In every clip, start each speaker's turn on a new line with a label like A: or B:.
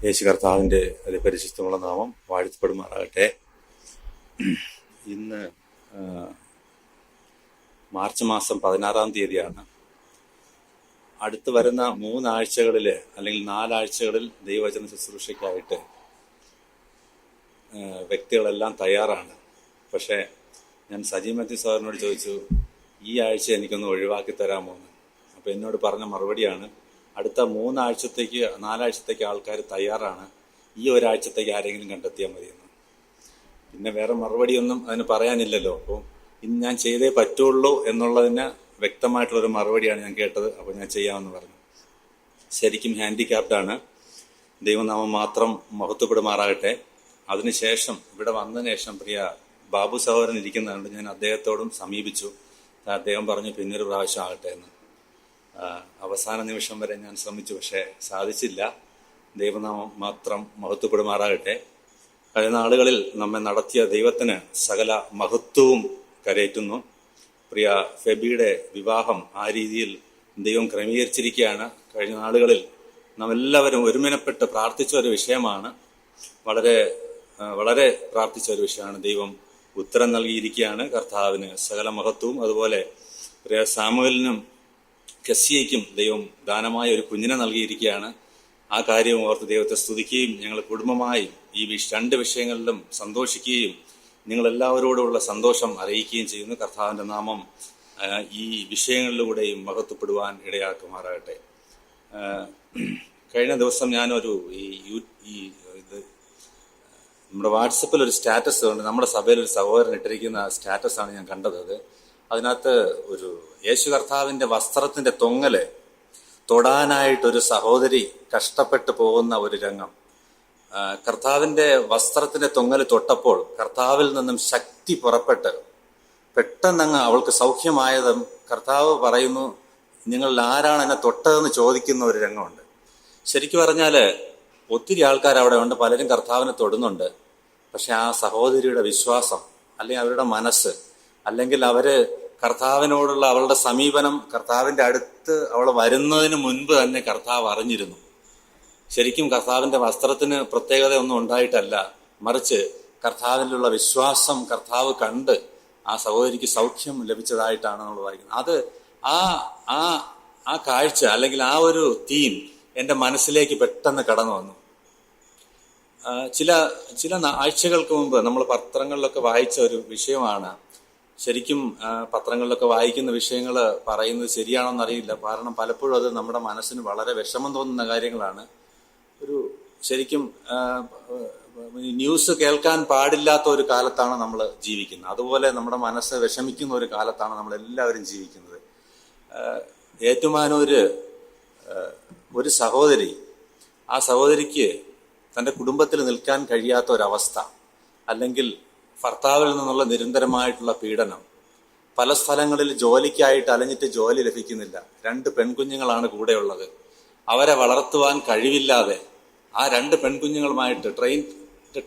A: യേശു കർത്താവിൻ്റെ പരിശുദ്ധമുള്ള നാമം വാഴ്ത്തപ്പെടുമാറാകട്ടെ. ഇന്ന് മാർച്ച് മാസം 16 തീയതിയാണ്. അടുത്ത് വരുന്ന 3 ആഴ്ചകളിൽ അല്ലെങ്കിൽ 4 ആഴ്ചകളിൽ ദൈവവചന ശുശ്രൂഷയ്ക്കായിട്ട് വ്യക്തികളെല്ലാം തയ്യാറാണ്. പക്ഷേ ഞാൻ സജി മാത്യു സാറിനോട് ചോദിച്ചു, ഈ ആഴ്ച എനിക്കൊന്ന് ഒഴിവാക്കി തരാമോ എന്ന്. അപ്പോൾ എന്നോട് പറഞ്ഞ മറുപടിയാണ്, അടുത്ത 3 ആഴ്ചത്തേക്ക് 4 ആഴ്ചത്തേക്ക് ആൾക്കാർ തയ്യാറാണ്, ഈ ഒരാഴ്ചത്തേക്ക് ആരെങ്കിലും കണ്ടെത്തിയാൽ മതിയെന്ന്. പിന്നെ വേറെ മറുപടിയൊന്നും അതിന് പറയാനില്ലല്ലോ. അപ്പോൾ ഇന്ന് ഞാൻ ചെയ്തേ പറ്റുള്ളൂ എന്നുള്ളതിന് വ്യക്തമായിട്ടുള്ളൊരു മറുപടിയാണ് ഞാൻ കേട്ടത്. അപ്പോൾ ഞാൻ ചെയ്യാമെന്ന് പറഞ്ഞു. ശരിക്കും ഹാൻഡിക്യാപ്ഡാണ്. ദൈവനാമം മാത്രം മഹത്വപ്പെടുമാറാകട്ടെ. അതിനുശേഷം ഇവിടെ വന്നതിന് ശേഷം പ്രിയ ബാബു സഹോദരൻ ഇരിക്കുന്നതുകൊണ്ട് ഞാൻ അദ്ദേഹത്തോടും സമീപിച്ചു. അദ്ദേഹം പറഞ്ഞു പിന്നൊരു പ്രാവശ്യം ആകട്ടെ എന്ന്. അവസാന നിമിഷം വരെ ഞാൻ ശ്രമിച്ചു, പക്ഷേ സാധിച്ചില്ല. ദൈവനാമം മാത്രം മഹത്വപ്പെടുമാറാകട്ടെ. കഴിഞ്ഞ നാളുകളിൽ നമ്മെ നടത്തിയ ദൈവത്തിന് സകല മഹത്വവും കരയറ്റുന്നു. പ്രിയ ഫെബിയുടെ വിവാഹം ആ രീതിയിൽ ദൈവം ക്രമീകരിച്ചിരിക്കുകയാണ്. കഴിഞ്ഞ നാളുകളിൽ നാം എല്ലാവരും ഒരുമനപ്പെട്ട് പ്രാർത്ഥിച്ച ഒരു വിഷയമാണ്. വളരെ വളരെ പ്രാർത്ഥിച്ച ഒരു വിഷയമാണ്. ദൈവം ഉത്തരം നൽകിയിരിക്കുകയാണ്. കർത്താവിന് സകല മഹത്വവും. അതുപോലെ പ്രിയ സാമുവലിനും കെസിയയ്ക്കും ദൈവം ദാനമായ ഒരു കുഞ്ഞിനെ നൽകിയിരിക്കുകയാണ്. ആ കാര്യവും ഓർത്ത് ദൈവത്തെ സ്തുതിക്കുകയും ഞങ്ങൾ കുടുംബമായി ഈ 2 വിഷയങ്ങളിലും സന്തോഷിക്കുകയും നിങ്ങളെല്ലാവരോടുമുള്ള സന്തോഷം അറിയിക്കുകയും ചെയ്യുന്നു. കർത്താവിൻ്റെ നാമം ഈ വിഷയങ്ങളിലൂടെയും മഹത്വപ്പെടുവാൻ ഇടയാക്കുമാറാകട്ടെ. കഴിഞ്ഞ ദിവസം ഞാനൊരു നമ്മുടെ വാട്സപ്പിൽ ഒരു സ്റ്റാറ്റസ് ഉണ്ട്. നമ്മുടെ സഭയിൽ ഒരു സഹോദരൻ ഇട്ടിരിക്കുന്ന സ്റ്റാറ്റസാണ് ഞാൻ കണ്ടത്. അതിനകത്ത് ഒരു യേശു കർത്താവിൻ്റെ വസ്ത്രത്തിൻ്റെ തൊങ്ങല് തൊടാനായിട്ടൊരു സഹോദരി കഷ്ടപ്പെട്ടു പോകുന്ന ഒരു രംഗം. കർത്താവിൻ്റെ വസ്ത്രത്തിൻ്റെ തൊങ്ങല് തൊട്ടപ്പോൾ കർത്താവിൽ നിന്നും ശക്തി പുറപ്പെട്ട് പെട്ടെന്നങ്ങ് അവൾക്ക് സൗഖ്യമായതും കർത്താവ് പറയുന്നു, നിങ്ങളിൽ ആരാണ് എന്നെ തൊട്ടതെന്ന് ചോദിക്കുന്ന ഒരു രംഗമുണ്ട്. ശരിക്കും പറഞ്ഞാൽ ഒത്തിരി ആൾക്കാർ അവിടെ ഉണ്ട്, പലരും കർത്താവിനെ തൊടുന്നുണ്ട്. പക്ഷെ ആ സഹോദരിയുടെ വിശ്വാസം, അല്ലെങ്കിൽ അവരുടെ മനസ്സ്, അല്ലെങ്കിൽ അവര് കർത്താവിനോടുള്ള അവളുടെ സമീപനം, കർത്താവിൻ്റെ അടുത്ത് അവൾ വരുന്നതിന് മുൻപ് തന്നെ കർത്താവ് അറിഞ്ഞിരുന്നു. ശരിക്കും കർത്താവിൻ്റെ വസ്ത്രത്തിന് പ്രത്യേകത ഒന്നും ഉണ്ടായിട്ടല്ല, മറിച്ച് കർത്താവിലുള്ള വിശ്വാസം കർത്താവ് കണ്ട് ആ സഹോദരിക്ക് സൗഖ്യം ലഭിച്ചതായിട്ടാണ് നമ്മൾ വായിക്കുന്നത്. അത് ആ കാഴ്ച അല്ലെങ്കിൽ ആ ഒരു തീം എൻ്റെ മനസ്സിലേക്ക് പെട്ടെന്ന് കടന്നു വന്നു. ചില ആഴ്ചകൾക്ക് മുമ്പ് നമ്മൾ പത്രങ്ങളിലൊക്കെ വായിച്ച ഒരു വിഷയമാണ്. ശരിക്കും പത്രങ്ങളിലൊക്കെ വായിക്കുന്ന വിഷയങ്ങൾ പറയുന്നത് ശരിയാണോന്നറിയില്ല. കാരണം പലപ്പോഴും അത് നമ്മുടെ മനസ്സിന് വളരെ വിഷമം തോന്നുന്ന കാര്യങ്ങളാണ്. ശരിക്കും ന്യൂസ് കേൾക്കാൻ പാടില്ലാത്ത ഒരു കാലത്താണ് നമ്മൾ ജീവിക്കുന്നത്. അതുപോലെ നമ്മുടെ മനസ്സ് വിഷമിക്കുന്ന ഒരു കാലത്താണ് നമ്മൾ എല്ലാവരും ജീവിക്കുന്നത്. ഏറ്റുമാനൂര് ഒരു സഹോദരി, ആ സഹോദരിക്ക് തൻ്റെ കുടുംബത്തിൽ നിൽക്കാൻ കഴിയാത്ത ഒരവസ്ഥ, അല്ലെങ്കിൽ ഭർത്താവിൽ നിന്നുള്ള നിരന്തരമായിട്ടുള്ള പീഡനം, പല സ്ഥലങ്ങളിൽ ജോലിക്കായിട്ട് അലഞ്ഞിട്ട് ജോലി ലഭിക്കുന്നില്ല. 2 പെൺകുഞ്ഞുങ്ങളാണ് കൂടെയുള്ളത്. അവരെ വളർത്തുവാൻ കഴിവില്ലാതെ ആ 2 പെൺകുഞ്ഞുങ്ങളുമായിട്ട് ട്രെയിൻ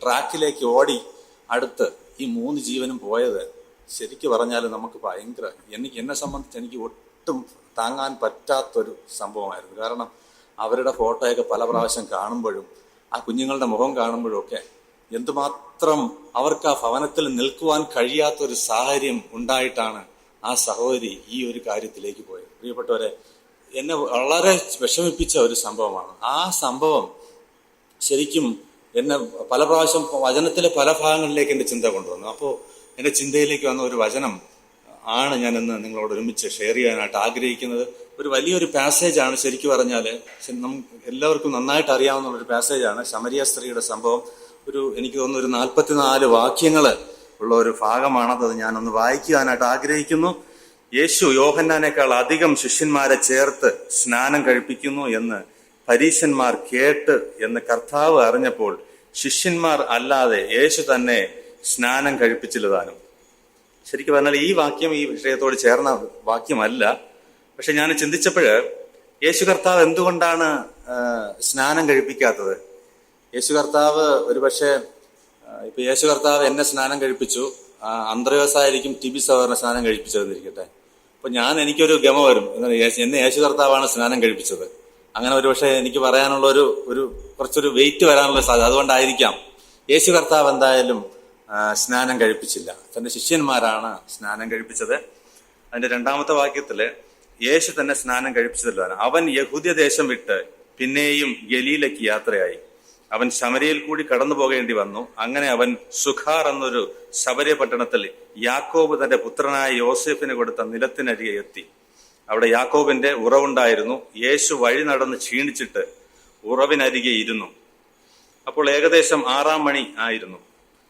A: ട്രാക്കിലേക്ക് ഓടി അടുത്ത് ഈ 3 ജീവനും പോയത് ശരിക്കും പറഞ്ഞാൽ നമുക്ക് ഭയങ്കര, എന്നെ സംബന്ധിച്ച് എനിക്ക് ഒട്ടും താങ്ങാൻ പറ്റാത്തൊരു സംഭവമായിരുന്നു. കാരണം അവരുടെ ഫോട്ടോയൊക്കെ പല പ്രാവശ്യം കാണുമ്പോഴും ആ കുഞ്ഞുങ്ങളുടെ മുഖം കാണുമ്പോഴും ഒക്കെ എന്തുമാത്രം അവർക്ക് ആ ഭവനത്തിൽ നിൽക്കുവാൻ കഴിയാത്തൊരു സാഹചര്യം ഉണ്ടായിട്ടാണ് ആ സഹോദരി ഈ ഒരു കാര്യത്തിലേക്ക് പോയത്. പ്രിയപ്പെട്ടവരെ, എന്നെ വളരെ വിഷമിപ്പിച്ച ഒരു സംഭവമാണ്. ആ സംഭവം ശരിക്കും എന്നെ പല പ്രാവശ്യം വചനത്തിലെ പല ഭാഗങ്ങളിലേക്ക് എൻ്റെ ചിന്ത കൊണ്ടുവന്നു. അപ്പോൾ എൻ്റെ ചിന്തയിലേക്ക് വന്ന ഒരു വചനം ആണ് ഞാൻ ഇന്ന് നിങ്ങളോട് ഒരുമിച്ച് ഷെയർ ചെയ്യാനായിട്ട് ആഗ്രഹിക്കുന്നത്. ഒരു വലിയൊരു പാസേജാണ്. ശരിക്കും പറഞ്ഞാൽ എല്ലാവർക്കും നന്നായിട്ട് അറിയാവുന്ന ഒരു പാസേജാണ്. ശമരിയ സ്ത്രീയുടെ സംഭവം. എനിക്ക് തോന്നുന്നു ഒരു 44 വാക്യങ്ങൾ ഉള്ള ഒരു ഭാഗമാണത്. ഞാനൊന്ന് വായിക്കാനായിട്ട് ആഗ്രഹിക്കുന്നു. യേശു യോഹന്നാനേക്കാൾ അധികം ശിഷ്യന്മാരെ ചേർത്ത് സ്നാനം കഴിപ്പിക്കുന്നു എന്ന് പരീശന്മാർ കേട്ട് എന്ന് കർത്താവ് അറിഞ്ഞപ്പോൾ ശിഷ്യന്മാർ അല്ലാതെ യേശു തന്നെ സ്നാനം കഴിപ്പിച്ചില്ലതാനും. ശരിക്കും പറഞ്ഞാൽ ഈ വാക്യം ഈ വിഷയത്തോട് ചേർന്ന വാക്യമല്ല. പക്ഷെ ഞാൻ ചിന്തിച്ചപ്പോൾ യേശു കർത്താവ് എന്തുകൊണ്ടാണ് സ്നാനം കഴിപ്പിക്കാത്തത്? യേശു കർത്താവ് ഒരുപക്ഷെ ഇപ്പൊ യേശു കർത്താവ് എന്നെ സ്നാനം കഴിപ്പിച്ചു, അന്ത്രയോസായിരിക്കും ടിബി സഹോദരനെ സ്നാനം കഴിപ്പിച്ചതെന്നിരിക്കട്ടെ. അപ്പൊ എനിക്കൊരു ഗമ വരും, എന്നെ യേശു കർത്താവാണ് സ്നാനം കഴിപ്പിച്ചത്. അങ്ങനെ ഒരുപക്ഷെ എനിക്ക് പറയാനുള്ള ഒരു കുറച്ചൊരു വെയിറ്റ് വരാനുള്ള സാധ്യത. അതുകൊണ്ടായിരിക്കാം യേശു കർത്താവ് എന്തായാലും സ്നാനം കഴിപ്പിച്ചില്ല. തന്റെ ശിഷ്യന്മാരാണ് സ്നാനം കഴിപ്പിച്ചത്. അതിന്റെ 2-ാമത്തെ വാക്യത്തില് യേശു തന്നെ സ്നാനം കഴിപ്പിച്ചതല്ലോ. അവൻ യഹൂദ്യദേശം വിട്ട് പിന്നെയും ഗലീലയ്ക്ക് യാത്രയായി. അവൻ ശമര്യയിൽ കൂടി കടന്നു പോകേണ്ടി വന്നു. അങ്ങനെ അവൻ സുഖാർ എന്നൊരു ശമര്യ പട്ടണത്തിൽ യാക്കോബ് തന്റെ പുത്രനായ യോസേഫിന് കൊടുത്ത നിലത്തിനരികെ എത്തി. അവിടെ യാക്കോബിന്റെ ഉറവുണ്ടായിരുന്നു. യേശു വഴി നടന്ന് ക്ഷീണിച്ചിട്ട് ഉറവിനരികെ ഇരുന്നു. അപ്പോൾ ഏകദേശം 6-ാം മണി ആയിരുന്നു.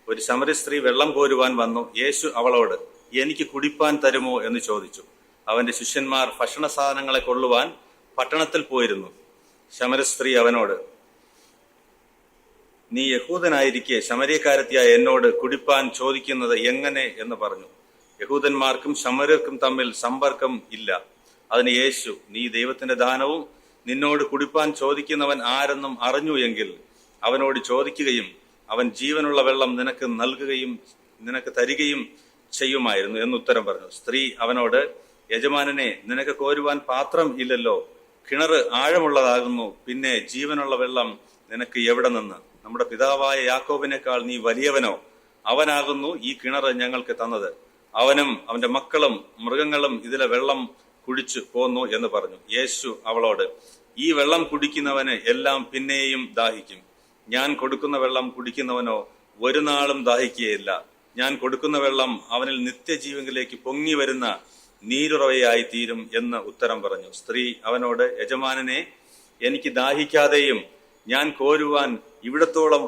A: ഒരു ശമര്യ സ്ത്രീ വെള്ളം കോരുവാൻ വന്നു. യേശു അവളോട്, എനിക്ക് കുടിപ്പാൻ തരുമോ എന്ന് ചോദിച്ചു. അവന്റെ ശിഷ്യന്മാർ ഭക്ഷണ സാധനങ്ങളെ കൊള്ളുവാൻ പട്ടണത്തിൽ പോയിരുന്നു. ശമര്യ സ്ത്രീ അവനോട്, നീ യഹൂദനായിരിക്കെ ശമര്യക്കാരത്തിയായ എന്നോട് കുടിപ്പാൻ ചോദിക്കുന്നത് എങ്ങനെ എന്ന് പറഞ്ഞു. യഹൂദന്മാർക്കും ശമര്യർക്കും തമ്മിൽ സമ്പർക്കം ഇല്ല. അതിന് യേശു, നീ ദൈവത്തിന്റെ ദാനവും നിന്നോട് കുടിപ്പാൻ ചോദിക്കുന്നവൻ ആരെന്നും അറിഞ്ഞു എങ്കിൽ അവനോട് ചോദിക്കുകയും അവൻ ജീവനുള്ള വെള്ളം നിനക്ക് നൽകുകയും നിനക്ക് തരികയും ചെയ്യുമായിരുന്നു എന്നുത്തരം പറഞ്ഞു. സ്ത്രീ അവനോട്, യജമാനനെ, നിനക്ക് കോരുവാൻ പാത്രം ഇല്ലല്ലോ, കിണറ് ആഴമുള്ളതാകുന്നു, പിന്നെ ജീവനുള്ള വെള്ളം നിനക്ക് എവിടെ നിന്ന്? നമ്മുടെ പിതാവായ യാക്കോബിനേക്കാൾ നീ വലിയവനോ? അവനാകുന്നു ഈ കിണറ് ഞങ്ങൾക്ക് തന്നത്. അവനും അവന്റെ മക്കളും മൃഗങ്ങളും ഇതിലെ വെള്ളം കുടിച്ചു പോന്നു എന്ന് പറഞ്ഞു. യേശു അവളോട്, ഈ വെള്ളം കുടിക്കുന്നവന് എല്ലാം പിന്നെയും ദാഹിക്കും. ഞാൻ കൊടുക്കുന്ന വെള്ളം കുടിക്കുന്നവനോ ഒരു നാളും ദാഹിക്കുകയില്ല. ഞാൻ കൊടുക്കുന്ന വെള്ളം അവനിൽ നിത്യജീവനിലേക്ക് പൊങ്ങി വരുന്ന നീരുറവയായി തീരും എന്ന് ഉത്തരം പറഞ്ഞു. സ്ത്രീ അവനോട്, യജമാനനെ, എനിക്ക് ദാഹിക്കാതെയും ഞാൻ കോരുവാൻ ഇവിടത്തോളം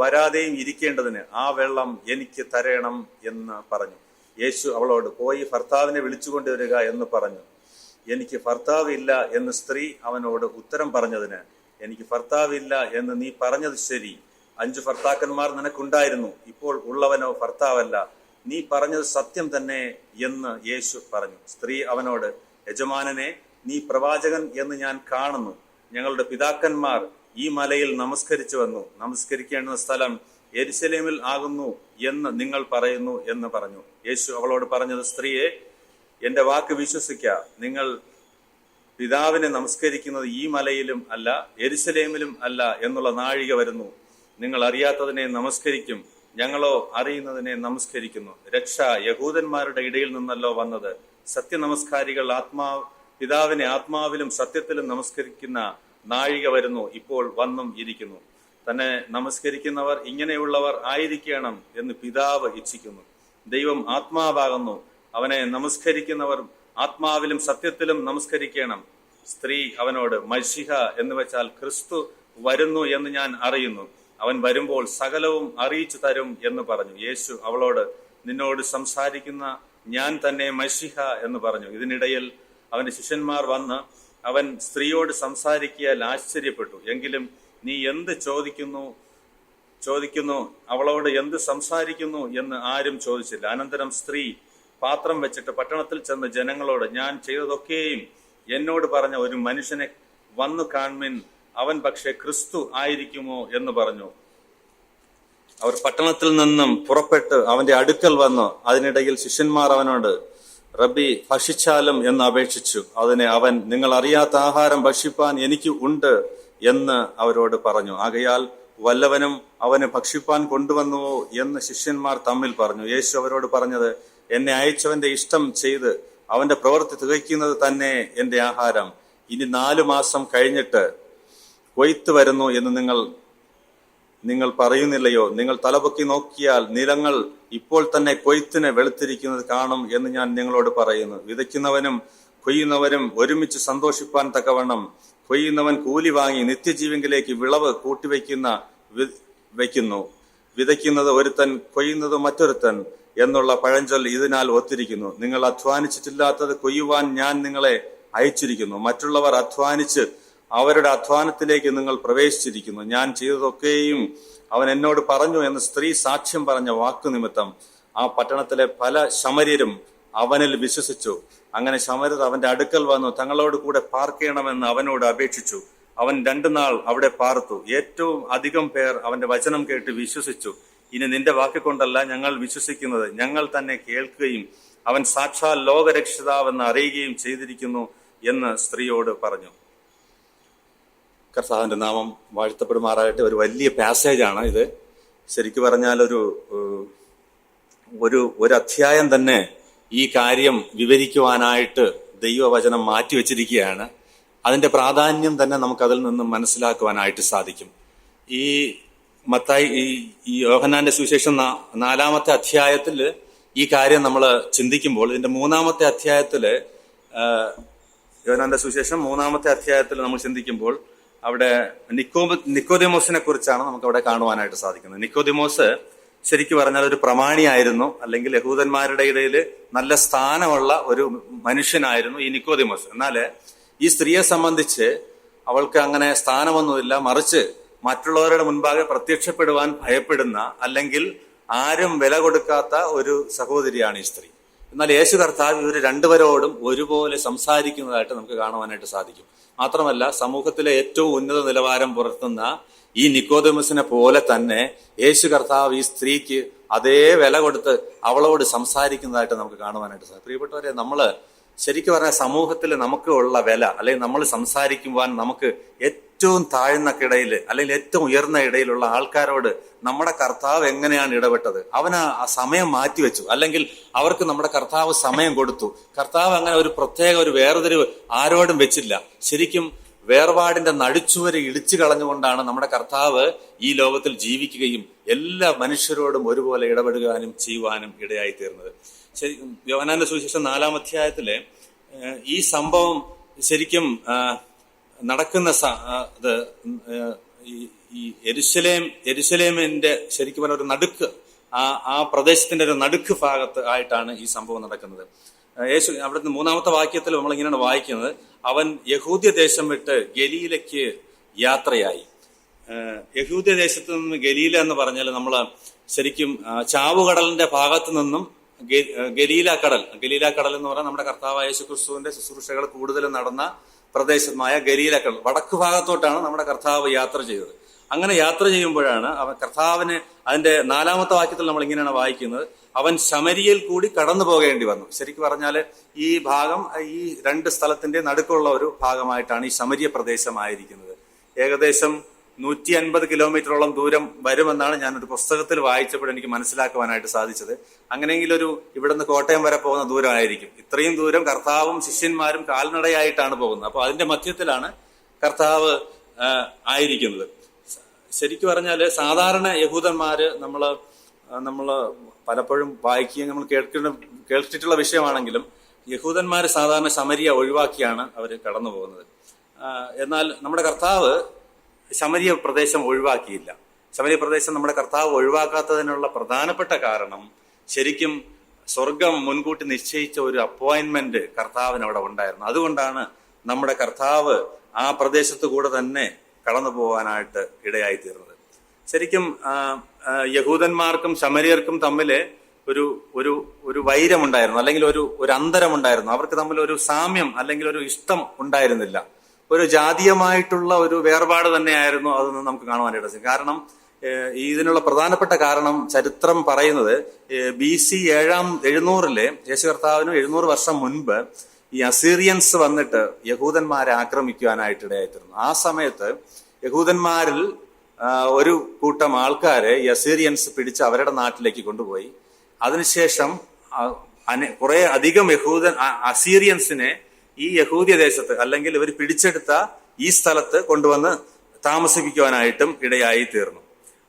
A: വരാതെയും ഇരിക്കേണ്ടതിന് ആ വെള്ളം എനിക്ക് തരണം എന്ന് പറഞ്ഞു. യേശു അവളോട്, പോയി ഭർത്താവിനെ വിളിച്ചുകൊണ്ടുവരിക എന്ന് പറഞ്ഞു. എനിക്ക് ഭർത്താവില്ല എന്ന് സ്ത്രീ അവനോട് ഉത്തരം പറഞ്ഞതിന്, എനിക്ക് ഭർത്താവില്ല എന്ന് നീ പറഞ്ഞത് ശരി. 5 ഭർത്താക്കന്മാർ നിനക്കുണ്ടായിരുന്നു, ഇപ്പോൾ ഉള്ളവനോ ഭർത്താവല്ല. നീ പറഞ്ഞത് സത്യം തന്നെ എന്ന് യേശു പറഞ്ഞു. സ്ത്രീ അവനോട്, യജമാനനെ, നീ പ്രവാചകൻ എന്ന് ഞാൻ കാണുന്നു. ഞങ്ങളുടെ പിതാക്കന്മാർ ഈ മലയിൽ നമസ്കരിച്ചു വന്നു. നമസ്കരിക്കേണ്ടുന്ന സ്ഥലം യെരുശലേമിൽ ആകുന്നു എന്ന് നിങ്ങൾ പറയുന്നു എന്ന് പറഞ്ഞു. യേശു അവളോട് പറഞ്ഞത്, സ്ത്രീയെ, എന്റെ വാക്ക് വിശ്വസിക്ക. നിങ്ങൾ പിതാവിനെ നമസ്കരിക്കുന്നത് ഈ മലയിലും അല്ല യെരുശലേമിലും അല്ല എന്നുള്ള നാഴിക വരുന്നു. നിങ്ങൾ അറിയാത്തതിനെ നമസ്കരിക്കും, ഞങ്ങളോ അറിയുന്നതിനെ നമസ്കരിക്കുന്നു. രക്ഷ യഹൂദന്മാരുടെ ഇടയിൽ നിന്നല്ലോ വന്നത്. സത്യനമസ്കാരികൾ പിതാവിനെ ആത്മാവിലും സത്യത്തിലും നമസ്കരിക്കുന്ന നാഴിക വരുന്നു, ഇപ്പോൾ വന്നും ഇരിക്കുന്നു. തന്നെ നമസ്കരിക്കുന്നവർ ഇങ്ങനെയുള്ളവർ ആയിരിക്കണം എന്ന് പിതാവ് ഇച്ഛിക്കുന്നു. ദൈവം ആത്മാവാകുന്നു. അവനെ നമസ്കരിക്കുന്നവർ ആത്മാവിലും സത്യത്തിലും നമസ്കരിക്കണം. സ്ത്രീ അവനോട്, മശിഹ എന്ന് വെച്ചാൽ ക്രിസ്തു വരുന്നു എന്ന് ഞാൻ അറിയുന്നു. അവൻ വരുമ്പോൾ സകലവും അറിയിച്ചു തരും എന്ന് പറഞ്ഞു. യേശു അവളോട്, നിന്നോട് സംസാരിക്കുന്ന ഞാൻ തന്നെ മശിഹ എന്ന് പറഞ്ഞു. ഇതിനിടയിൽ അവന്റെ ശിഷ്യന്മാർ വന്ന് അവൻ സ്ത്രീയോട് സംസാരിക്കിയാൽ ആശ്ചര്യപ്പെട്ടു. എങ്കിലും നീ എന്ത് ചോദിക്കുന്നു അവളോട് എന്ത് സംസാരിക്കുന്നു എന്ന് ആരും ചോദിച്ചില്ല. അനന്തരം സ്ത്രീ പാത്രം വെച്ചിട്ട് പട്ടണത്തിൽ ചെന്ന് ജനങ്ങളോട്, ഞാൻ ചെയ്തതൊക്കെയും എന്നോട് പറഞ്ഞ ഒരു മനുഷ്യനെ വന്നു കാൺമിൻ, അവൻ പക്ഷെ ക്രിസ്തു ആയിരിക്കുമോ എന്ന് പറഞ്ഞു. അവർ പട്ടണത്തിൽ നിന്നും പുറപ്പെട്ട് അവന്റെ അടുക്കൽ വന്നു. അതിനിടയിൽ ശിഷ്യന്മാർ അവനോട്, റബ്ബി, ഭക്ഷിച്ചാലും എന്ന് അപേക്ഷിച്ചു. അതിന് അവൻ, നിങ്ങൾ അറിയാത്ത ആഹാരം ഭക്ഷിപ്പാൻ എനിക്ക് ഉണ്ട് എന്ന് അവരോട് പറഞ്ഞു. ആകയാൽ വല്ലവനും അവന് ഭക്ഷിപ്പാൻ കൊണ്ടുവന്നുവോ എന്ന് ശിഷ്യന്മാർ തമ്മിൽ പറഞ്ഞു. യേശു അവരോട് പറഞ്ഞത്, എന്നെ അയച്ചവന്റെ ഇഷ്ടം ചെയ്ത് അവന്റെ പ്രവൃത്തി തികയ്ക്കുന്നത് തന്നെ എന്റെ ആഹാരം. ഇനി 4 മാസം കഴിഞ്ഞിട്ട് കൊയ്ത്ത് വരുന്നു എന്ന് നിങ്ങൾ പറയുന്നില്ലയോ? നിങ്ങൾ തലപൊക്കി നോക്കിയാൽ നിലങ്ങൾ ഇപ്പോൾ തന്നെ കൊയ്ത്തിന് വെളുത്തിരിക്കുന്നത് കാണും എന്ന് ഞാൻ നിങ്ങളോട് പറയുന്നു. വിതയ്ക്കുന്നവനും കൊയ്യുന്നവരും ഒരുമിച്ച് സന്തോഷിപ്പാൻ തക്കവണ്ണം കൊയ്യുന്നവൻ കൂലി വാങ്ങി നിത്യജീവങ്കിലേക്ക് വിളവ് വയ്ക്കുന്നു. വിതയ്ക്കുന്നത് ഒരുത്തൻ, കൊയ്യുന്നത് മറ്റൊരുത്തൻ എന്നുള്ള പഴഞ്ചൊല്ല് ഇതിനാൽ ഒത്തിരിക്കുന്നു. നിങ്ങൾ അധ്വാനിച്ചിട്ടില്ലാത്തത് കൊയ്യുവാൻ ഞാൻ നിങ്ങളെ അയച്ചിരിക്കുന്നു. മറ്റുള്ളവർ അധ്വാനിച്ച് അവരുടെ അധ്വാനത്തിലേക്ക് നിങ്ങൾ പ്രവേശിച്ചിരിക്കുന്നു. ഞാൻ ചെയ്തതൊക്കെയും അവൻ എന്നോട് പറഞ്ഞു എന്ന് സ്ത്രീ സാക്ഷ്യം പറഞ്ഞ വാക്കു നിമിത്തം ആ പട്ടണത്തിലെ പല ശമര്യരും അവനിൽ വിശ്വസിച്ചു. അങ്ങനെ ശമര്യർ അവന്റെ അടുക്കൽ വന്നു തങ്ങളോട് കൂടെ പാർക്കണമെന്ന് അവനോട് അപേക്ഷിച്ചു. അവൻ 2 നാൾ അവിടെ പാർത്തു. ഏറ്റവും അധികം പേർ അവന്റെ വചനം കേട്ട് വിശ്വസിച്ചു. ഇനി നിന്റെ വാക്കുകൊണ്ടല്ല ഞങ്ങൾ വിശ്വസിക്കുന്നത്, ഞങ്ങൾ തന്നെ കേൾക്കുകയും അവൻ സാക്ഷാൽ ലോകരക്ഷിതാവെന്ന് അറിയുകയും ചെയ്തിരിക്കുന്നു എന്ന് സ്ത്രീയോട് പറഞ്ഞു. കർത്താവിന്റെ നാമം വാഴ്ത്തപ്പെടുമാറാകട്ടെ. ഒരു വലിയ പാസേജാണ് ഇത്. ശരിക്കു പറഞ്ഞാൽ ഒരു അധ്യായം തന്നെ ഈ കാര്യം വിവരിക്കുവാനായിട്ട് ദൈവവചനം മാറ്റിവെച്ചിരിക്കുകയാണ്. അതിന്റെ പ്രാധാന്യം തന്നെ നമുക്കതിൽ നിന്നും മനസ്സിലാക്കുവാനായിട്ട് സാധിക്കും. ഈ യോഹന്നാന്റെ സുവിശേഷം 4-ാമത്തെ അധ്യായത്തിൽ ഈ കാര്യം നമ്മൾ ചിന്തിക്കുമ്പോൾ, ഇതിന്റെ 3-ാമത്തെ അധ്യായത്തില്, യോഹന്നാന്റെ സുവിശേഷം 3-ാമത്തെ അധ്യായത്തിൽ നമ്മൾ ചിന്തിക്കുമ്പോൾ അവിടെ നിക്കോദിമോസിനെ കുറിച്ചാണ് നമുക്ക് അവിടെ കാണുവാനായിട്ട് സാധിക്കുന്നത്. നിക്കോദിമോസ് ശരിക്കും പറഞ്ഞാൽ ഒരു പ്രമാണിയായിരുന്നു, അല്ലെങ്കിൽ യഹൂദന്മാരുടെ ഇടയിൽ നല്ല സ്ഥാനമുള്ള ഒരു മനുഷ്യനായിരുന്നു ഈ നിക്കോദിമോസ്. എന്നാൽ ഈ സ്ത്രീയെ സംബന്ധിച്ച് അവൾക്ക് അങ്ങനെ സ്ഥാനമൊന്നുമില്ല, മറിച്ച് മറ്റുള്ളവരുടെ മുൻപാകെ പ്രത്യക്ഷപ്പെടുവാൻ ഭയപ്പെടുന്ന, അല്ലെങ്കിൽ ആരും വില കൊടുക്കാത്ത ഒരു സഹോദരിയാണ് ഈ സ്ത്രീ. എന്നാൽ യേശു കർത്താവ് ഇവർ രണ്ടുപേരോടും ഒരുപോലെ സംസാരിക്കുന്നതായിട്ട് നമുക്ക് കാണുവാനായിട്ട് സാധിക്കും. മാത്രമല്ല, സമൂഹത്തിലെ ഏറ്റവും ഉന്നത നിലവാരം പുലർത്തുന്ന ഈ നിക്കോദിമസിനെ പോലെ തന്നെ യേശു കർത്താവ് ഈ സ്ത്രീക്ക് അതേ വില കൊടുത്ത് അവളോട് സംസാരിക്കുന്നതായിട്ട് നമുക്ക് കാണുവാനായിട്ട് സാധിക്കും. പ്രിയപ്പെട്ടവരെ, നമ്മള് ശരിക്കും പറഞ്ഞാൽ സമൂഹത്തിൽ നമുക്ക് ഉള്ള വില, അല്ലെങ്കിൽ നമ്മൾ സംസാരിക്കുവാൻ നമുക്ക് ഏറ്റവും താഴ്ന്ന ഇടയിൽ, അല്ലെങ്കിൽ ഏറ്റവും ഉയർന്ന ഇടയിലുള്ള ആൾക്കാരോട് നമ്മുടെ കർത്താവ് എങ്ങനെയാണ് ഇടപെട്ടത്? അവന് ആ സമയം മാറ്റിവെച്ചു, അല്ലെങ്കിൽ അവർക്ക് നമ്മുടെ കർത്താവ് സമയം കൊടുത്തു. കർത്താവ് അങ്ങനെ ഒരു പ്രത്യേക ഒരു വേർതിരിവ് ആരോടും വെച്ചില്ല. ശരിക്കും വേർപാടിന്റെ നടുച്ചുവരെ ഇടിച്ചു കളഞ്ഞുകൊണ്ടാണ് നമ്മുടെ കർത്താവ് ഈ ലോകത്തിൽ ജീവിക്കുകയും എല്ലാ മനുഷ്യരോടും ഒരുപോലെ ഇടപെടുവാനും ചെയ്യുവാനും ഇടയായി തീർന്നത്. ശരി, യോഹന്നാന്റെ സുവിശേഷം 4-ാം അധ്യായത്തിലെ ഈ സംഭവം ശരിക്കും നടക്കുന്ന ഈ യെരുശലേമിന്റെ ശരിക്കും പറഞ്ഞ ഒരു നടുക്ക്, ആ പ്രദേശത്തിന്റെ ഒരു നടുക്ക് ഭാഗത്ത് ആയിട്ടാണ് ഈ സംഭവം നടക്കുന്നത്. യേശു അവിടുത്തെ 3-ാമത്തെ വാക്യത്തിൽ നമ്മൾ ഇങ്ങനെയാണ് വായിക്കുന്നത്: അവൻ യഹൂദ്യ ദേശം വിട്ട് ഗലീലയ്ക്ക് യാത്രയായി. യഹൂദ്യ ദേശത്ത് നിന്ന് ഗലീല എന്ന് പറഞ്ഞാൽ നമ്മൾ ശരിക്കും ചാവുകടലിന്റെ ഭാഗത്ത് നിന്നും ഗലീല കടൽ എന്ന് പറഞ്ഞാൽ നമ്മുടെ കർത്താവായ യേശു ക്രിസ്തുവിന്റെ ശുശ്രൂഷകൾ കൂടുതലും നടന്ന പ്രദേശമായ ഗലീല കടൽ, വടക്ക് ഭാഗത്തോട്ടാണ് നമ്മുടെ കർത്താവ് യാത്ര ചെയ്തത്. അങ്ങനെ യാത്ര ചെയ്യുമ്പോഴാണ് അവൻ കർത്താവിന്, അതിന്റെ 4-ാമത്തെ വാക്യത്തിൽ നമ്മൾ ഇങ്ങനെയാണ് വായിക്കുന്നത്: അവൻ ശമരിയയിൽ കൂടി കടന്നു പോകേണ്ടി വന്നു. ശരിക്കും പറഞ്ഞാൽ ഈ ഭാഗം ഈ രണ്ട് സ്ഥലത്തിന്റെ നടുക്കുള്ള ഒരു ഭാഗമായിട്ടാണ് ഈ ശമരിയ പ്രദേശമായിരിക്കുന്നത്. ഏകദേശം 150 കിലോമീറ്ററോളം ദൂരം വരുമെന്നാണ് ഞാനൊരു പുസ്തകത്തിൽ വായിച്ചപ്പോൾ എനിക്ക് മനസ്സിലാക്കുവാനായിട്ട് സാധിച്ചത്. അങ്ങനെയെങ്കിൽ ഇവിടുന്ന് കോട്ടയം വരെ പോകുന്ന ദൂരമായിരിക്കും. ഇത്രയും ദൂരം കർത്താവും ശിഷ്യന്മാരും കാൽനടയായിട്ടാണ് പോകുന്നത്. അപ്പോൾ അതിന്റെ മധ്യത്തിലാണ് കർത്താവ് ആയിരിക്കുന്നത്. ശരിക്കും പറഞ്ഞാൽ സാധാരണ യഹൂദന്മാര് നമ്മള് പലപ്പോഴും വായിക്കുകയും നമ്മൾ കേട്ടിട്ടുള്ള വിഷയമാണെങ്കിലും, യഹൂദന്മാര് സാധാരണ ശമരിയ ഒഴിവാക്കിയാണ് അവർ കടന്നു പോകുന്നത്. എന്നാൽ നമ്മുടെ കർത്താവ് ശമരിയ പ്രദേശം ഒഴിവാക്കിയില്ല. ശമരിയ പ്രദേശം നമ്മുടെ കർത്താവ് ഒഴിവാക്കാത്തതിനുള്ള പ്രധാനപ്പെട്ട കാരണം, ശരിക്കും സ്വർഗം മുൻകൂട്ടി നിശ്ചയിച്ച ഒരു അപ്പോയിന്റ്മെന്റ് കർത്താവിന് അവിടെ ഉണ്ടായിരുന്നു. അതുകൊണ്ടാണ് നമ്മുടെ കർത്താവ് ആ പ്രദേശത്ത് കൂടെ തന്നെ കടന്നു പോകാനായിട്ട് ഇടയായി തീർന്നത്. ശരിക്കും യഹൂദന്മാർക്കും ശമരിയർക്കും തമ്മില് ഒരു വൈരമുണ്ടായിരുന്നു, അല്ലെങ്കിൽ ഒരു അന്തരമുണ്ടായിരുന്നു. അവർക്ക് തമ്മിൽ ഒരു സാമ്യം അല്ലെങ്കിൽ ഒരു ഇഷ്ടം ഉണ്ടായിരുന്നില്ല. ഒരു ജാതീയമായിട്ടുള്ള ഒരു വേർപാട് തന്നെയായിരുന്നു അതെന്ന് നമുക്ക് കാണുവാനായിട്ട് സാധിക്കും. കാരണം ഇതിനുള്ള പ്രധാനപ്പെട്ട കാരണം ചരിത്രം പറയുന്നത് BC 700 യേശു കർത്താവിന് 700 വർഷം മുൻപ് ഈ അസീറിയൻസ് വന്നിട്ട് യഹൂദന്മാരെ ആക്രമിക്കുവാനായിട്ട് ഇടയായിത്തീർന്നു. ആ സമയത്ത് യഹൂദന്മാരിൽ ഒരു കൂട്ടം ആൾക്കാരെ ഈ അസീറിയൻസ് പിടിച്ച് അവരുടെ നാട്ടിലേക്ക് കൊണ്ടുപോയി. അതിനുശേഷം കുറെ അധികം അസീറിയൻസിനെ ഈ യഹൂദ്യ ദേശത്ത്, അല്ലെങ്കിൽ ഇവർ പിടിച്ചെടുത്ത ഈ സ്ഥലത്ത് കൊണ്ടുവന്ന് താമസിപ്പിക്കുവാനായിട്ടും ഇടയായി തീർന്നു.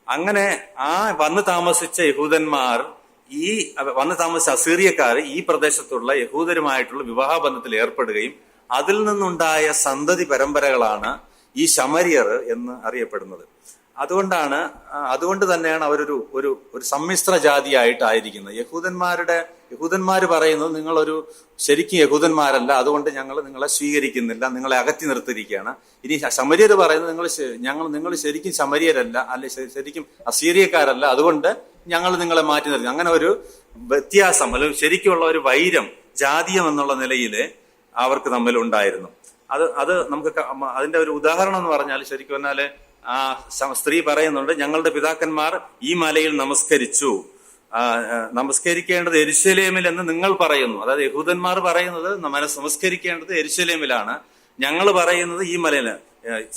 A: അങ്ങനെ വന്ന് താമസിച്ച യഹൂദന്മാർ, വന്ന് താമസിച്ച അസീറിയക്കാർ ഈ പ്രദേശത്തുള്ള യഹൂദരുമായിട്ടുള്ള വിവാഹബന്ധത്തിൽ ഏർപ്പെടുകയും അതിൽ നിന്നുണ്ടായ സന്തതി പരമ്പരകളാണ് ഈ ശമരിയർ എന്ന് അറിയപ്പെടുന്നത്. അതുകൊണ്ട് തന്നെയാണ് അവരൊരു സമ്മിശ്ര ജാതിയായിട്ടായിരിക്കുന്നത്. യഹൂദന്മാര് പറയുന്നത് നിങ്ങളൊരു ശരിക്കും യഹൂദന്മാരല്ല, അതുകൊണ്ട് ഞങ്ങൾ നിങ്ങളെ സ്വീകരിക്കുന്നില്ല, നിങ്ങളെ അകറ്റി നിർത്തിയിരിക്കുകയാണ്. ഇനി ശമരിയർ പറയുന്നത് നിങ്ങൾ ശരിക്കും ശമരിയരല്ല, അല്ലെ ശരിക്കും അസീറിയക്കാരല്ല, അതുകൊണ്ട് ഞങ്ങൾ നിങ്ങളെ മാറ്റി നിർത്തി. അങ്ങനെ ഒരു വ്യത്യാസം, അല്ലെങ്കിൽ ശരിക്കുമുള്ള ഒരു വൈരം, ജാതീയം എന്നുള്ള നിലയിൽ അവർക്ക് തമ്മിൽ ഉണ്ടായിരുന്നു. അത് നമുക്ക് അതിന്റെ ഒരു ഉദാഹരണം എന്ന് പറഞ്ഞാൽ, ശരിക്കും പറഞ്ഞാല് ആ സ്ത്രീ പറയുന്നുണ്ട്, ഞങ്ങളുടെ പിതാക്കന്മാർ ഈ മലയിൽ നമസ്കരിച്ചു, നമസ്കരിക്കേണ്ടത് യെരുശലേമിൽ എന്ന് നിങ്ങൾ പറയുന്നു. അതായത് യഹൂദന്മാർ പറയുന്നത് നമസ്കരിക്കേണ്ടത് യെരുശലേമിലാണ്, ഞങ്ങൾ പറയുന്നത് ഈ മലയില്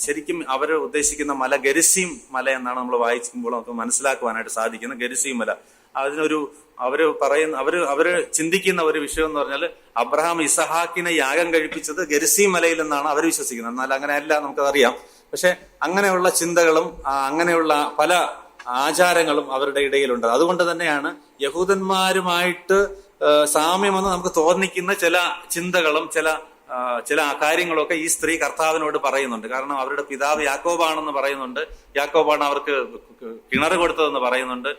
A: ശരിക്കും അവർ ഉദ്ദേശിക്കുന്ന മല ഗെരിസീം മല എന്നാണ് നമ്മൾ വായിക്കുമ്പോൾ നമുക്ക് മനസ്സിലാക്കുവാനായിട്ട് സാധിക്കുന്നത്. ഗെരിസീം മല അതിനൊരു അവര് ചിന്തിക്കുന്ന ഒരു വിഷയം എന്ന് പറഞ്ഞാൽ അബ്രഹാം ഇസഹാക്കിനെ യാഗം കഴിപ്പിച്ചത് ഗെരിസീം മലയിൽ എന്നാണ് അവർ വിശ്വസിക്കുന്നത്. എന്നാൽ അങ്ങനെയല്ല, നമുക്കതറിയാം. പക്ഷെ അങ്ങനെയുള്ള ചിന്തകളും അങ്ങനെയുള്ള പല ആചാരങ്ങളും അവരുടെ ഇടയിലുണ്ട്. അതുകൊണ്ട് തന്നെയാണ് യഹൂദന്മാരുമായിട്ട് സാമ്യമെന്ന് നമുക്ക് തോന്നിക്കുന്ന ചില ചിന്തകളും ചില കാര്യങ്ങളൊക്കെ ഈ സ്ത്രീ കർത്താവിനോട് പറയുന്നുണ്ട്. കാരണം അവരുടെ പിതാവ് യാക്കോബാണെന്ന് പറയുന്നുണ്ട്. യാക്കോബാണ് അവർക്ക് കിണർ കൊടുത്തതെന്ന് പറയുന്നുണ്ട്.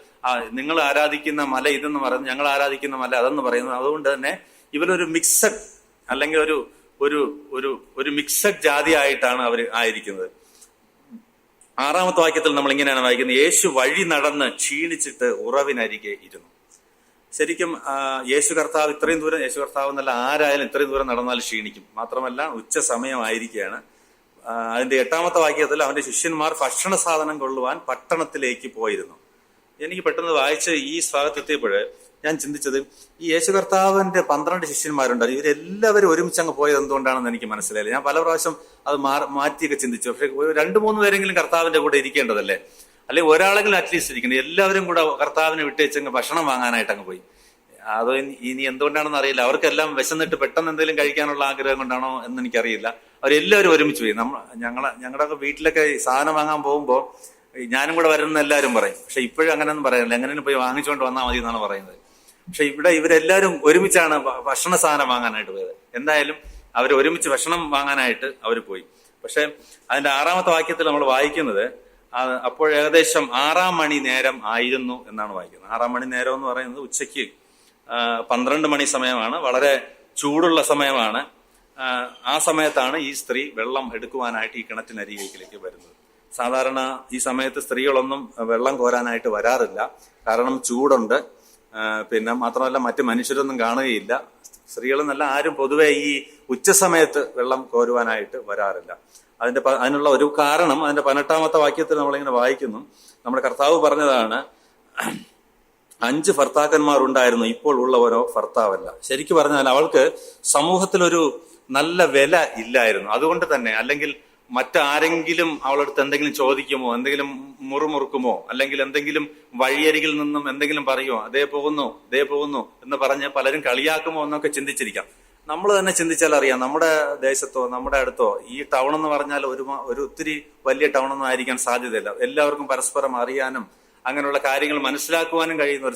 A: നിങ്ങൾ ആരാധിക്കുന്ന മല ഇതെന്ന് പറയുന്നു, ഞങ്ങൾ ആരാധിക്കുന്ന മല അതെന്ന് പറയുന്നു. അതുകൊണ്ട് തന്നെ ഇവരൊരു മിക്സഡ് അല്ലെങ്കിൽ ഒരു മിക്സഡ് ജാതി ആയിട്ടാണ് അവർ ആയിരിക്കുന്നത്. 6-ാമത്തെ വാക്യത്തിൽ നമ്മൾ ഇങ്ങനെയാണ് വായിക്കുന്നത്: യേശു വഴി നടന്ന് ക്ഷീണിച്ചിട്ട് ഉറവിനരികെ ഇരുന്നു. ശരിക്കും യേശു കർത്താവ് എന്നല്ല, ആരായാലും ഇത്രയും ദൂരം നടന്നാൽ ക്ഷീണിക്കും. മാത്രമല്ല ഉച്ച സമയമായിരിക്കുകയാണ്. അതിന്റെ 8-ാമത്തെ വാക്യത്തിൽ അവന്റെ ശിഷ്യന്മാർ ഭക്ഷണ സാധനം കൊള്ളുവാൻ പട്ടണത്തിലേക്ക് പോയിരുന്നു. എനിക്ക് പെട്ടെന്ന് വായിച്ച് ഈ ഭാഗത്തെത്തിയപ്പോൾ ഞാൻ ചിന്തിച്ചത്, ഈ യേശു കർത്താവിന്റെ 12 ശിഷ്യന്മാരുണ്ടായിരുന്നു. ഇവരെല്ലാവരും ഒരുമിച്ച് അങ്ങ് പോയത് എന്തുകൊണ്ടാണെന്ന് എനിക്ക് മനസ്സിലായില്ല. ഞാൻ പല പ്രാവശ്യം അത് മാറ്റിയൊക്കെ ചിന്തിച്ചു. പക്ഷെ 2-3 പേരെങ്കിലും കർത്താവിന്റെ കൂടെ ഇരിക്കേണ്ടതല്ലേ, അല്ലെങ്കിൽ ഒരാളെങ്കിലും അറ്റ്ലീസ്റ്റ് ഇരിക്കണം. എല്ലാവരും കൂടെ കർത്താവിനെ വിട്ടേച്ചങ്ങ് ഭക്ഷണം വാങ്ങാനായിട്ട് അങ്ങ് പോയി. അതോ ഇനി എന്തുകൊണ്ടാണെന്ന് അറിയില്ല. അവർക്കെല്ലാം വിശന്നിട്ട് പെട്ടെന്ന് എന്തെങ്കിലും കഴിക്കാനുള്ള ആഗ്രഹം കൊണ്ടാണോ എന്ന് എനിക്കറിയില്ല. അവരെല്ലാവരും ഒരുമിച്ച് പോയി. ഞങ്ങളുടെ വീട്ടിലൊക്കെ സാധനം വാങ്ങാൻ പോകുമ്പോൾ ഞാനും കൂടെ വരുന്ന എല്ലാവരും പറയും. പക്ഷെ ഇപ്പോഴും അങ്ങനെയൊന്നും പറയാനില്ല, എങ്ങനെയും പോയി വാങ്ങിച്ചുകൊണ്ട് വന്നാൽ മതി എന്നാണ് പറയുന്നത്. പക്ഷെ ഇവിടെ ഇവരെല്ലാവരും ഒരുമിച്ചാണ് ഭക്ഷണ സാധനം വാങ്ങാനായിട്ട് പോയത്. എന്തായാലും അവർ ഒരുമിച്ച് ഭക്ഷണം വാങ്ങാനായിട്ട് അവർ പോയി. പക്ഷെ അതിന്റെ 6-ാമത്തെ വാക്യത്തിൽ നമ്മൾ വായിക്കുന്നത്, അപ്പോൾ ഏകദേശം 6-ാം മണി നേരം ആയിരുന്നു എന്നാണ് വായിക്കുന്നത്. 6-ാം മണി നേരം എന്ന് പറയുന്നത് ഉച്ചയ്ക്ക് 12 മണി സമയമാണ്. വളരെ ചൂടുള്ള സമയമാണ്. ആ സമയത്താണ് ഈ സ്ത്രീ വെള്ളം എടുക്കുവാനായിട്ട് ഈ കിണറ്റിനരികിലേക്ക് വരുന്നത്. സാധാരണ ഈ സമയത്ത് സ്ത്രീകളൊന്നും വെള്ളം കോരാനായിട്ട് വരാറില്ല. കാരണം ചൂടുണ്ട്. പിന്നെ മാത്രമല്ല മറ്റു മനുഷ്യരൊന്നും കാണുകയില്ല. സ്ത്രീകളെന്നല്ല ആരും പൊതുവെ ഈ ഉച്ച സമയത്ത് വെള്ളം കോരുവാനായിട്ട് വരാറില്ല. അതിനുള്ള ഒരു കാരണം അതിന്റെ 18-ാമത്തെ വാക്യത്തിൽ നമ്മളിങ്ങനെ വായിക്കുന്നു. നമ്മുടെ കർത്താവ് പറഞ്ഞതാണ്, 5 ഭർത്താക്കന്മാർ ഉണ്ടായിരുന്നു, ഇപ്പോൾ ഉള്ളവരോ ഭർത്താവല്ല. ശരിക്കും പറഞ്ഞാൽ അവൾക്ക് സമൂഹത്തിലൊരു നല്ല വില ഇല്ലായിരുന്നു. അതുകൊണ്ട് തന്നെ, അല്ലെങ്കിൽ മറ്റാരെങ്കിലും അവളടുത്ത് എന്തെങ്കിലും ചോദിക്കുമോ, എന്തെങ്കിലും മുറുമുറുക്കുമോ, അല്ലെങ്കിൽ എന്തെങ്കിലും വഴിയരികിൽ നിന്നും എന്തെങ്കിലും പറയുമോ, അതേ പോകുന്നു എന്ന് പറഞ്ഞ് പലരും കളിയാക്കുമോ എന്നൊക്കെ ചിന്തിച്ചിരിക്കാം. നമ്മൾ തന്നെ ചിന്തിച്ചാൽ അറിയാം, നമ്മുടെ ദേശത്തോ നമ്മുടെ അടുത്തോ ഈ ടൗൺ എന്ന് പറഞ്ഞാൽ ഒരു ഒത്തിരി വലിയ ടൗൺ ഒന്നും ആയിരിക്കാൻ സാധ്യതയില്ല. എല്ലാവർക്കും പരസ്പരം അറിയാനും അങ്ങനെയുള്ള കാര്യങ്ങൾ മനസ്സിലാക്കുവാനും കഴിയുന്ന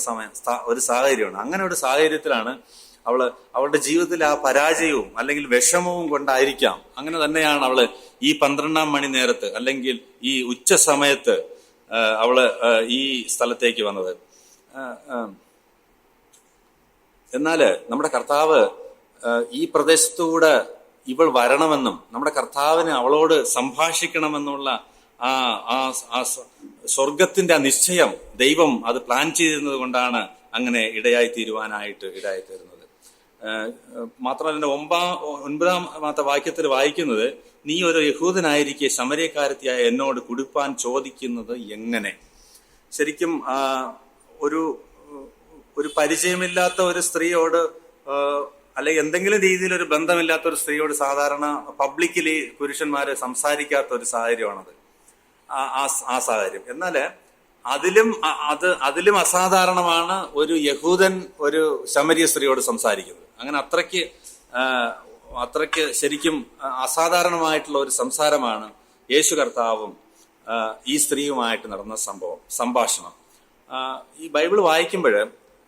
A: ഒരു സാഹചര്യമാണ്. അങ്ങനെ ഒരു സാഹചര്യത്തിലാണ് അവളുടെ ജീവിതത്തിൽ ആ പരാജയവും അല്ലെങ്കിൽ വിഷമവും കൊണ്ടായിരിക്കാം, അങ്ങനെ തന്നെയാണ് അവള് ഈ 12-ാം മണി നേരത്ത് അല്ലെങ്കിൽ ഈ ഉച്ച സമയത്ത് അവള് ഈ സ്ഥലത്തേക്ക് വന്നത്. എന്നാല് നമ്മുടെ കർത്താവ് ഈ പ്രദേശത്തൂടെ ഇവൾ വരണമെന്നും നമ്മുടെ കർത്താവിന് അവളോട് സംഭാഷിക്കണമെന്നുള്ള ആ സ്വർഗത്തിന്റെ ആ നിശ്ചയം ദൈവം അത് പ്ലാൻ ചെയ്തിരുന്നത് കൊണ്ടാണ് അങ്ങനെ ഇടയായിത്തീരുന്നത്. മാത്രമല്ല 9-ാമത്തെ വാക്യത്തിൽ വായിക്കുന്നത്, നീ ഒരു യഹൂദനായിരിക്കെ ശമര്യക്കാരത്തിയായ എന്നോട് കുടിപ്പാൻ ചോദിക്കുന്നത് എങ്ങനെ? ശരിക്കും ഒരു പരിചയമില്ലാത്ത ഒരു സ്ത്രീയോട് അല്ലെങ്കിൽ എന്തെങ്കിലും രീതിയിൽ ഒരു ബന്ധമില്ലാത്ത ഒരു സ്ത്രീയോട് സാധാരണ പബ്ലിക്കലി പുരുഷന്മാര് സംസാരിക്കാത്ത ഒരു സാഹചര്യമാണത്, ആ സാഹചര്യം. എന്നാല് അതിലും അസാധാരണമാണ് ഒരു യഹൂദൻ ഒരു ശമരിയ സ്ത്രീയോട് സംസാരിക്കുന്നത്. അങ്ങനെ അത്രയ്ക്ക് ശരിക്കും അസാധാരണമായിട്ടുള്ള ഒരു സംസാരമാണ് യേശു കർത്താവും ഈ സ്ത്രീയുമായിട്ട് നടന്ന സംഭാഷണം. ഈ ബൈബിൾ വായിക്കുമ്പോൾ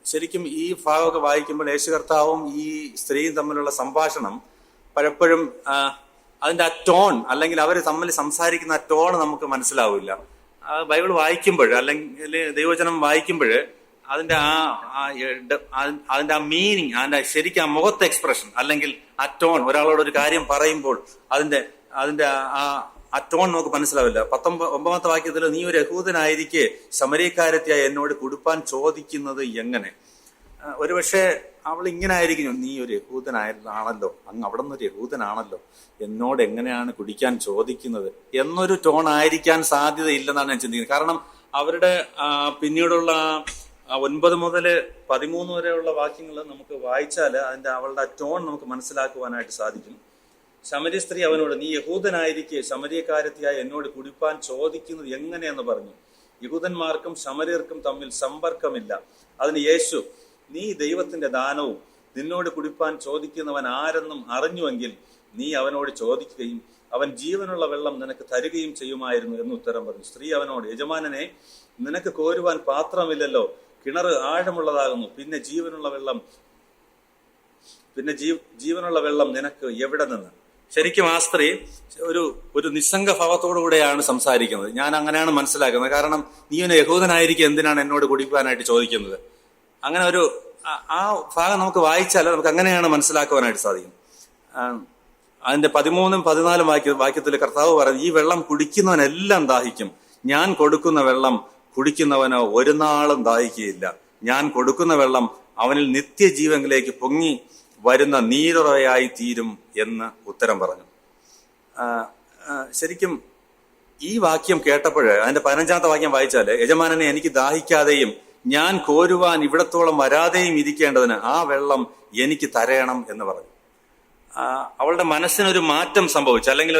A: ശരിക്കും ഈ ഭാഗമൊക്കെ വായിക്കുമ്പോൾ യേശു കർത്താവും ഈ സ്ത്രീയും തമ്മിലുള്ള സംഭാഷണം പലപ്പോഴും അതിന്റെ ആ ടോൺ അല്ലെങ്കിൽ അവർ തമ്മിൽ സംസാരിക്കുന്ന ആ ടോൺ നമുക്ക് മനസ്സിലാവില്ല. ബൈബിൾ വായിക്കുമ്പോൾ അല്ലെങ്കിൽ ദൈവവചനം വായിക്കുമ്പോൾ അതിന്റെ ആ മീനിങ്, അതിന്റെ ശരിക്കും ആ മുഖത്തെ എക്സ്പ്രഷൻ അല്ലെങ്കിൽ ആ ടോൺ, ഒരാളോട് ഒരു കാര്യം പറയുമ്പോൾ അതിന്റെ ആ ടോൺ നമുക്ക് മനസ്സിലാവില്ല. 19-ാമത്തെ വാക്യത്തിൽ, നീ ഒരു യഹൂദനായിരിക്കെ ശമര്യക്കാരത്തിയായി എന്നോട് കുടിപ്പാൻ ചോദിക്കുന്നത് എങ്ങനെ? ഒരുപക്ഷെ അവൾ ഇങ്ങനെ ആയിരിക്കും, നീ ഒരു യഹൂദനാണല്ലോ, അങ്ങ് അവിടെ നിന്നൊരു യഹൂദനാണല്ലോ, എന്നോട് എങ്ങനെയാണ് കുടിക്കാൻ ചോദിക്കുന്നത് എന്നൊരു ടോൺ ആയിരിക്കാൻ സാധ്യതയില്ലെന്നാണ് ഞാൻ ചിന്തിക്കുന്നത്. കാരണം അവരുടെ പിന്നീടുള്ള 9 മുതൽ 13 വരെയുള്ള വാക്യങ്ങൾ നമുക്ക് വായിച്ചാൽ അവളുടെ ടോൺ നമുക്ക് മനസ്സിലാക്കുവാനായിട്ട് സാധിക്കും. ശമര്യ സ്ത്രീ അവനോട്, നീ യഹൂദനായിരിക്കെ ശമര്യക്കാരത്തിയായ എന്നോട് കുടിപ്പാൻ ചോദിക്കുന്നത് എങ്ങനെയെന്ന് പറഞ്ഞു. യഹൂദന്മാർക്കും ശമര്യർക്കും തമ്മിൽ സമ്പർക്കമില്ല. അതിന് യേശു, നീ ദൈവത്തിന്റെ ദാനവും നിന്നോട് കുടിപ്പാൻ ചോദിക്കുന്നവൻ ആരെന്നും അറിഞ്ഞുവെങ്കിൽ നീ അവനോട് ചോദിക്കുകയും അവൻ ജീവനുള്ള വെള്ളം നിനക്ക് തരികയും ചെയ്യുമായിരുന്നു എന്ന് ഉത്തരം പറഞ്ഞു. സ്ത്രീ അവനോട്, യജമാനനെ, നിനക്ക് കോരുവാൻ പാത്രമില്ലല്ലോ, കിണർ ആഴമുള്ളതാകുന്നു, പിന്നെ ജീവനുള്ള വെള്ളം നിനക്ക് എവിടെ നിന്ന്? ശരിക്കും ആ സ്ത്രീ ഒരു നിസ്സംഗ ഭാവത്തോടു കൂടെയാണ് സംസാരിക്കുന്നത്. ഞാൻ അങ്ങനെയാണ് മനസ്സിലാക്കുന്നത്. കാരണം നീ ഒരു യഹൂദനായിരിക്കും, എന്തിനാണ് എന്നോട് കുടിക്കാനായിട്ട് ചോദിക്കുന്നത്? അങ്ങനെ ആ ഭാഗം നമുക്ക് വായിച്ചാൽ നമുക്ക് അങ്ങനെയാണ് മനസ്സിലാക്കുവാനായിട്ട് സാധിക്കും. അതിന്റെ 13ഉം 14ഉം വാക്യത്തിൽ കർത്താവ് പറയുന്നത്, ഈ വെള്ളം കുടിക്കുന്നവനെല്ലാം ദാഹിക്കും, ഞാൻ കൊടുക്കുന്ന വെള്ളം കുടിക്കുന്നവനോ ഒരു നാളും ദാഹിക്കുകയില്ല. ഞാൻ കൊടുക്കുന്ന വെള്ളം അവനിൽ നിത്യജീവനിലേക്ക് പൊങ്ങി വരുന്ന നീരുറവയായി തീരും എന്ന് ഉത്തരം പറഞ്ഞു. ശരിക്കും ഈ വാക്യം കേട്ടപ്പോൾ അതിന്റെ 15ാമത്തെ വാക്യം വായിച്ചാല്, യജമാനനെ, എനിക്ക് ദാഹിക്കാതെയും ഞാൻ കോരുവാൻ ഇവിടത്തോളം വരാതെയും ഇരിക്കേണ്ടതിന് ആ വെള്ളം എനിക്ക് തരയണം എന്ന് പറഞ്ഞു. അവളുടെ മനസ്സിനൊരു മാറ്റം സംഭവിച്ചു, അല്ലെങ്കിൽ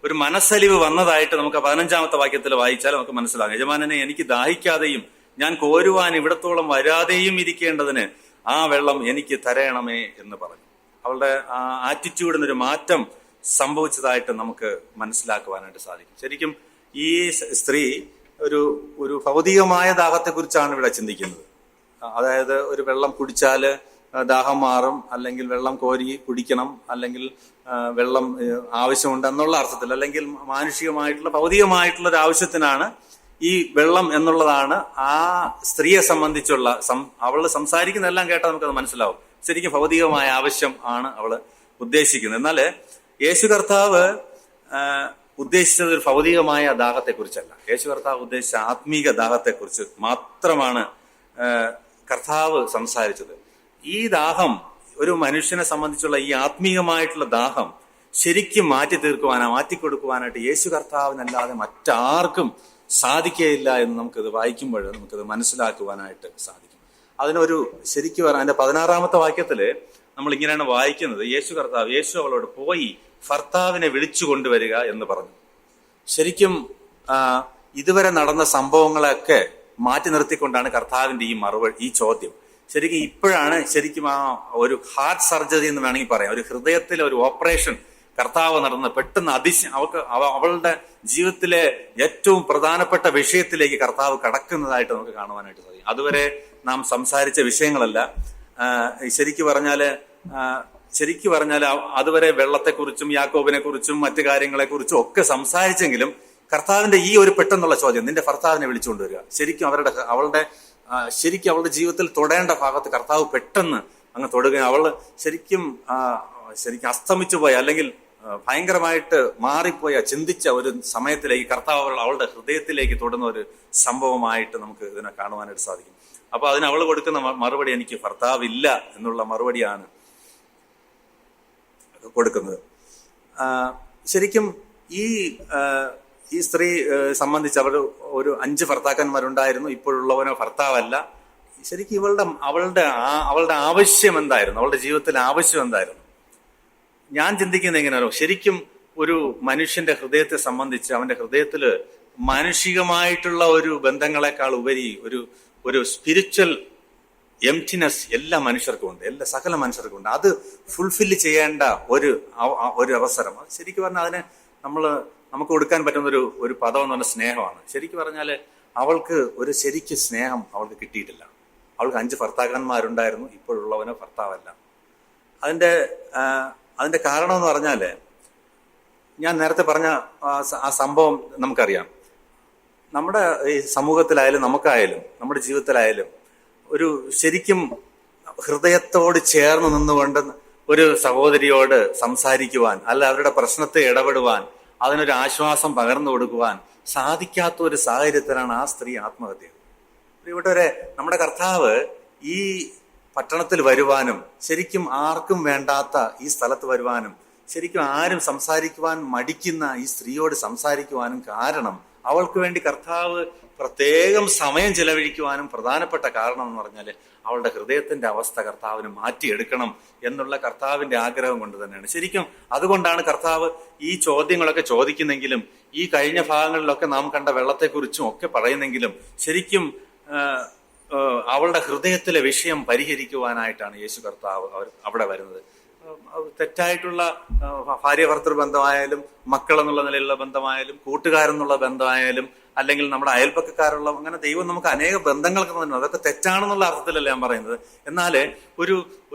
A: ഒരു മനസ്സലിവ് വന്നതായിട്ട് നമുക്ക് 15ാമത്തെ വാക്യത്തിൽ വായിച്ചാൽ നമുക്ക് മനസ്സിലാകും. യജമാനനെ, എനിക്ക് ദാഹിക്കാതെയും ഞാൻ കോരുവാൻ ഇവിടത്തോളം വരാതെയും ഇരിക്കേണ്ടതിന് ആ വെള്ളം എനിക്ക് തരയണമേ എന്ന് പറഞ്ഞു. അവളുടെ ആ ആറ്റിറ്റ്യൂഡിനൊരു മാറ്റം സംഭവിച്ചതായിട്ട് നമുക്ക് മനസ്സിലാക്കുവാനായിട്ട് സാധിക്കും. ശരിക്കും ഈ സ്ത്രീ ഒരു ഭൗതികമായ ദാഹത്തെക്കുറിച്ചാണ് ഇവിടെ ചിന്തിക്കുന്നത്. അതായത് ഒരു വെള്ളം കുടിച്ചാല് ദാഹം മാറും, അല്ലെങ്കിൽ വെള്ളം കോരി കുടിക്കണം, അല്ലെങ്കിൽ വെള്ളം ആവശ്യമുണ്ട് എന്നുള്ള അർത്ഥത്തിൽ, അല്ലെങ്കിൽ മാനുഷികമായിട്ടുള്ള ഭൗതികമായിട്ടുള്ള ഒരു ആവശ്യത്തിനാണ് ഈ വെള്ളം എന്നുള്ളതാണ് ആ സ്ത്രീയെ സംബന്ധിച്ചുള്ള അവള് സംസാരിക്കുന്നതെല്ലാം കേട്ടാൽ നമുക്കത് മനസ്സിലാവും. ശരിക്കും ഭൗതികമായ ആവശ്യം ആണ് അവള് ഉദ്ദേശിക്കുന്നത്. എന്നാല് യേശു കർത്താവ് ഉദ്ദേശിച്ചത് ഒരു ഭൗതികമായ ദാഹത്തെക്കുറിച്ചല്ല. യേശു കർത്താവ് ഉദ്ദേശിച്ച ആത്മീക ദാഹത്തെക്കുറിച്ച് മാത്രമാണ് കർത്താവ് സംസാരിച്ചത്. ഈ ദാഹം, ഒരു മനുഷ്യനെ സംബന്ധിച്ചുള്ള ഈ ആത്മീയമായിട്ടുള്ള ദാഹം ശരിക്കും മാറ്റിക്കൊടുക്കുവാനായിട്ട് യേശു കർത്താവിനല്ലാതെ മറ്റാർക്കും സാധിക്കുകയില്ല എന്ന് നമുക്കത് വായിക്കുമ്പോൾ നമുക്കത് മനസ്സിലാക്കുവാനായിട്ട് സാധിക്കും. ശരിക്കും അതിന്റെ 16ാമത്തെ വാക്യത്തില് നമ്മൾ ഇങ്ങനെയാണ് വായിക്കുന്നത്, യേശു അവളോട് പോയി ഭർത്താവിനെ വിളിച്ചു കൊണ്ടുവരിക എന്ന് പറഞ്ഞു. ശരിക്കും ഇതുവരെ നടന്ന സംഭവങ്ങളെയൊക്കെ മാറ്റി നിർത്തിക്കൊണ്ടാണ് കർത്താവിന്റെ ഈ ചോദ്യം. ശരിക്കും ഇപ്പോഴാണ് ശരിക്കും ആ ഒരു ഹാർട്ട് സർജറി എന്ന് വേണമെങ്കിൽ പറയാം, ഒരു ഹൃദയത്തിലെ ഒരു ഓപ്പറേഷൻ കർത്താവ് നടന്ന് പെട്ടെന്ന് അവളുടെ ജീവിതത്തിലെ ഏറ്റവും പ്രധാനപ്പെട്ട വിഷയത്തിലേക്ക് കർത്താവ് കടക്കുന്നതായിട്ട് നമുക്ക് കാണുവാനായിട്ട് സാധിക്കും. അതുവരെ നാം സംസാരിച്ച വിഷയങ്ങളല്ല. ശരിക്കു പറഞ്ഞാൽ അതുവരെ വെള്ളത്തെക്കുറിച്ചും യാക്കോബിനെ കുറിച്ചും മറ്റു കാര്യങ്ങളെക്കുറിച്ചും ഒക്കെ സംസാരിച്ചെങ്കിലും കർത്താവിന്റെ ഈ ഒരു പെട്ടെന്നുള്ള ചോദ്യം, നിന്റെ ഭർത്താവിനെ വിളിച്ചുകൊണ്ടുവരിക, ശരിക്കും അവളുടെ ജീവിതത്തിൽ തൊടേണ്ട ഭാഗത്ത് കർത്താവ് പെട്ടെന്ന് അങ്ങ് തൊടുകയും അവള് ശരിക്കും അസ്തമിച്ചു പോയ, അല്ലെങ്കിൽ ഭയങ്കരമായിട്ട് മാറിപ്പോയ, ചിന്തിച്ച ഒരു സമയത്തിലേക്ക് കർത്താവ് അവളുടെ ഹൃദയത്തിലേക്ക് തൊടുന്ന ഒരു സംഭവമായിട്ട് നമുക്ക് ഇതിനെ കാണുവാനായിട്ട് സാധിക്കും. അപ്പൊ അതിന് അവൾ കൊടുക്കുന്ന മറുപടി, എനിക്ക് ഭർത്താവില്ല എന്നുള്ള മറുപടിയാണ് കൊടുക്കുന്നത്. ശരിക്കും ഈ സ്ത്രീ സംബന്ധിച്ച് ഒരു 5 ഭർത്താക്കന്മാരുണ്ടായിരുന്നു, ഇപ്പോഴുള്ളവനോ ഭർത്താവല്ല. ശരിക്കും അവളുടെ ആവശ്യം എന്തായിരുന്നു, അവളുടെ ജീവിതത്തിലെ ആവശ്യം എന്തായിരുന്നു? ഞാൻ ചിന്തിക്കുന്നത് എങ്ങനെയാണോ, ശരിക്കും ഒരു മനുഷ്യന്റെ ഹൃദയത്തെ സംബന്ധിച്ച് അവന്റെ ഹൃദയത്തില് മാനുഷികമായിട്ടുള്ള ഒരു ബന്ധങ്ങളെക്കാൾ ഉപരി ഒരു സ്പിരിച്വൽ എംപ്റ്റിനെസ് എല്ലാ മനുഷ്യർക്കും ഉണ്ട്, സകല മനുഷ്യർക്കും ഉണ്ട്. അത് ഫുൾഫില്ല് ചെയ്യേണ്ട ഒരു അവസരം. അത് ശരിക്കും പറഞ്ഞാൽ അതിന് നമുക്ക് കൊടുക്കാൻ പറ്റുന്ന ഒരു പദം എന്ന് പറഞ്ഞ സ്നേഹമാണ്. ശരിക്കും പറഞ്ഞാല് അവൾക്ക് ഒരു ശരിക്ക് സ്നേഹം അവൾക്ക് കിട്ടിയിട്ടില്ല. അവൾക്ക് 5 ഭർത്താക്കന്മാരുണ്ടായിരുന്നു, ഇപ്പോഴുള്ളവനോ ഭർത്താവല്ല. അതിന്റെ കാരണം എന്ന് പറഞ്ഞാല്, ഞാൻ നേരത്തെ പറഞ്ഞ ആ സംഭവം നമുക്കറിയാം. നമ്മുടെ ഈ സമൂഹത്തിലായാലും നമുക്കായാലും നമ്മുടെ ജീവിതത്തിലായാലും ശരിക്കും ഹൃദയത്തോട് ചേർന്ന് നിന്നുകൊണ്ട് ഒരു സഹോദരിയോട് സംസാരിക്കുവാൻ, അല്ല അവരുടെ പ്രശ്നത്തെ ഇടപെടുവാൻ, അതിനൊരു ആശ്വാസം പകർന്നു കൊടുക്കുവാൻ സാധിക്കാത്ത ഒരു സാഹചര്യത്തിലാണ് ആ സ്ത്രീ ആത്മഹത്യ. ഇവിടെ നമ്മുടെ കർത്താവ് ഈ പട്ടണത്തിൽ വരുവാനും ശരിക്കും ആർക്കും വേണ്ടാത്ത ഈ സ്ഥലത്ത് വരുവാനും ശരിക്കും ആരും സംസാരിക്കുവാൻ മടിക്കുന്ന ഈ സ്ത്രീയോട് സംസാരിക്കുവാനും കാരണം അവൾക്ക് വേണ്ടി കർത്താവ് പ്രത്യേകം സമയം ചെലവഴിക്കുവാനും പ്രധാനപ്പെട്ട കാരണം എന്ന് പറഞ്ഞാൽ അവളുടെ ഹൃദയത്തിന്റെ അവസ്ഥ കർത്താവിന് മാറ്റിയെടുക്കണം എന്നുള്ള കർത്താവിന്റെ ആഗ്രഹം കൊണ്ട് തന്നെയാണ്. ശരിക്കും അതുകൊണ്ടാണ് കർത്താവ് ഈ ചോദ്യങ്ങളൊക്കെ ചോദിക്കുന്നെങ്കിലും ഈ കഴിഞ്ഞ ഭാഗങ്ങളിലൊക്കെ നാം കണ്ട വെള്ളത്തെക്കുറിച്ചും ഒക്കെ പറയുന്നെങ്കിലും ശരിക്കും അവളുടെ ഹൃദയത്തിലെ വിഷയം പരിഹരിക്കുവാനായിട്ടാണ് യേശു കർത്താവ് അവിടെ വരുന്നത്. തെറ്റായിട്ടുള്ള ഭാര്യ ഭർത്തൃ ബന്ധമായാലും, മക്കൾ എന്നുള്ള നിലയിലുള്ള ബന്ധമായാലും, കൂട്ടുകാരെന്നുള്ള ബന്ധമായാലും, അല്ലെങ്കിൽ നമ്മുടെ അയൽപ്പക്കാരുള്ള, അങ്ങനെ ദൈവം നമുക്ക് അനേക ബന്ധങ്ങൾക്ക് തന്നെ, അതൊക്കെ തെറ്റാണെന്നുള്ള അർത്ഥത്തിലല്ല ഞാൻ പറയുന്നത്. എന്നാല്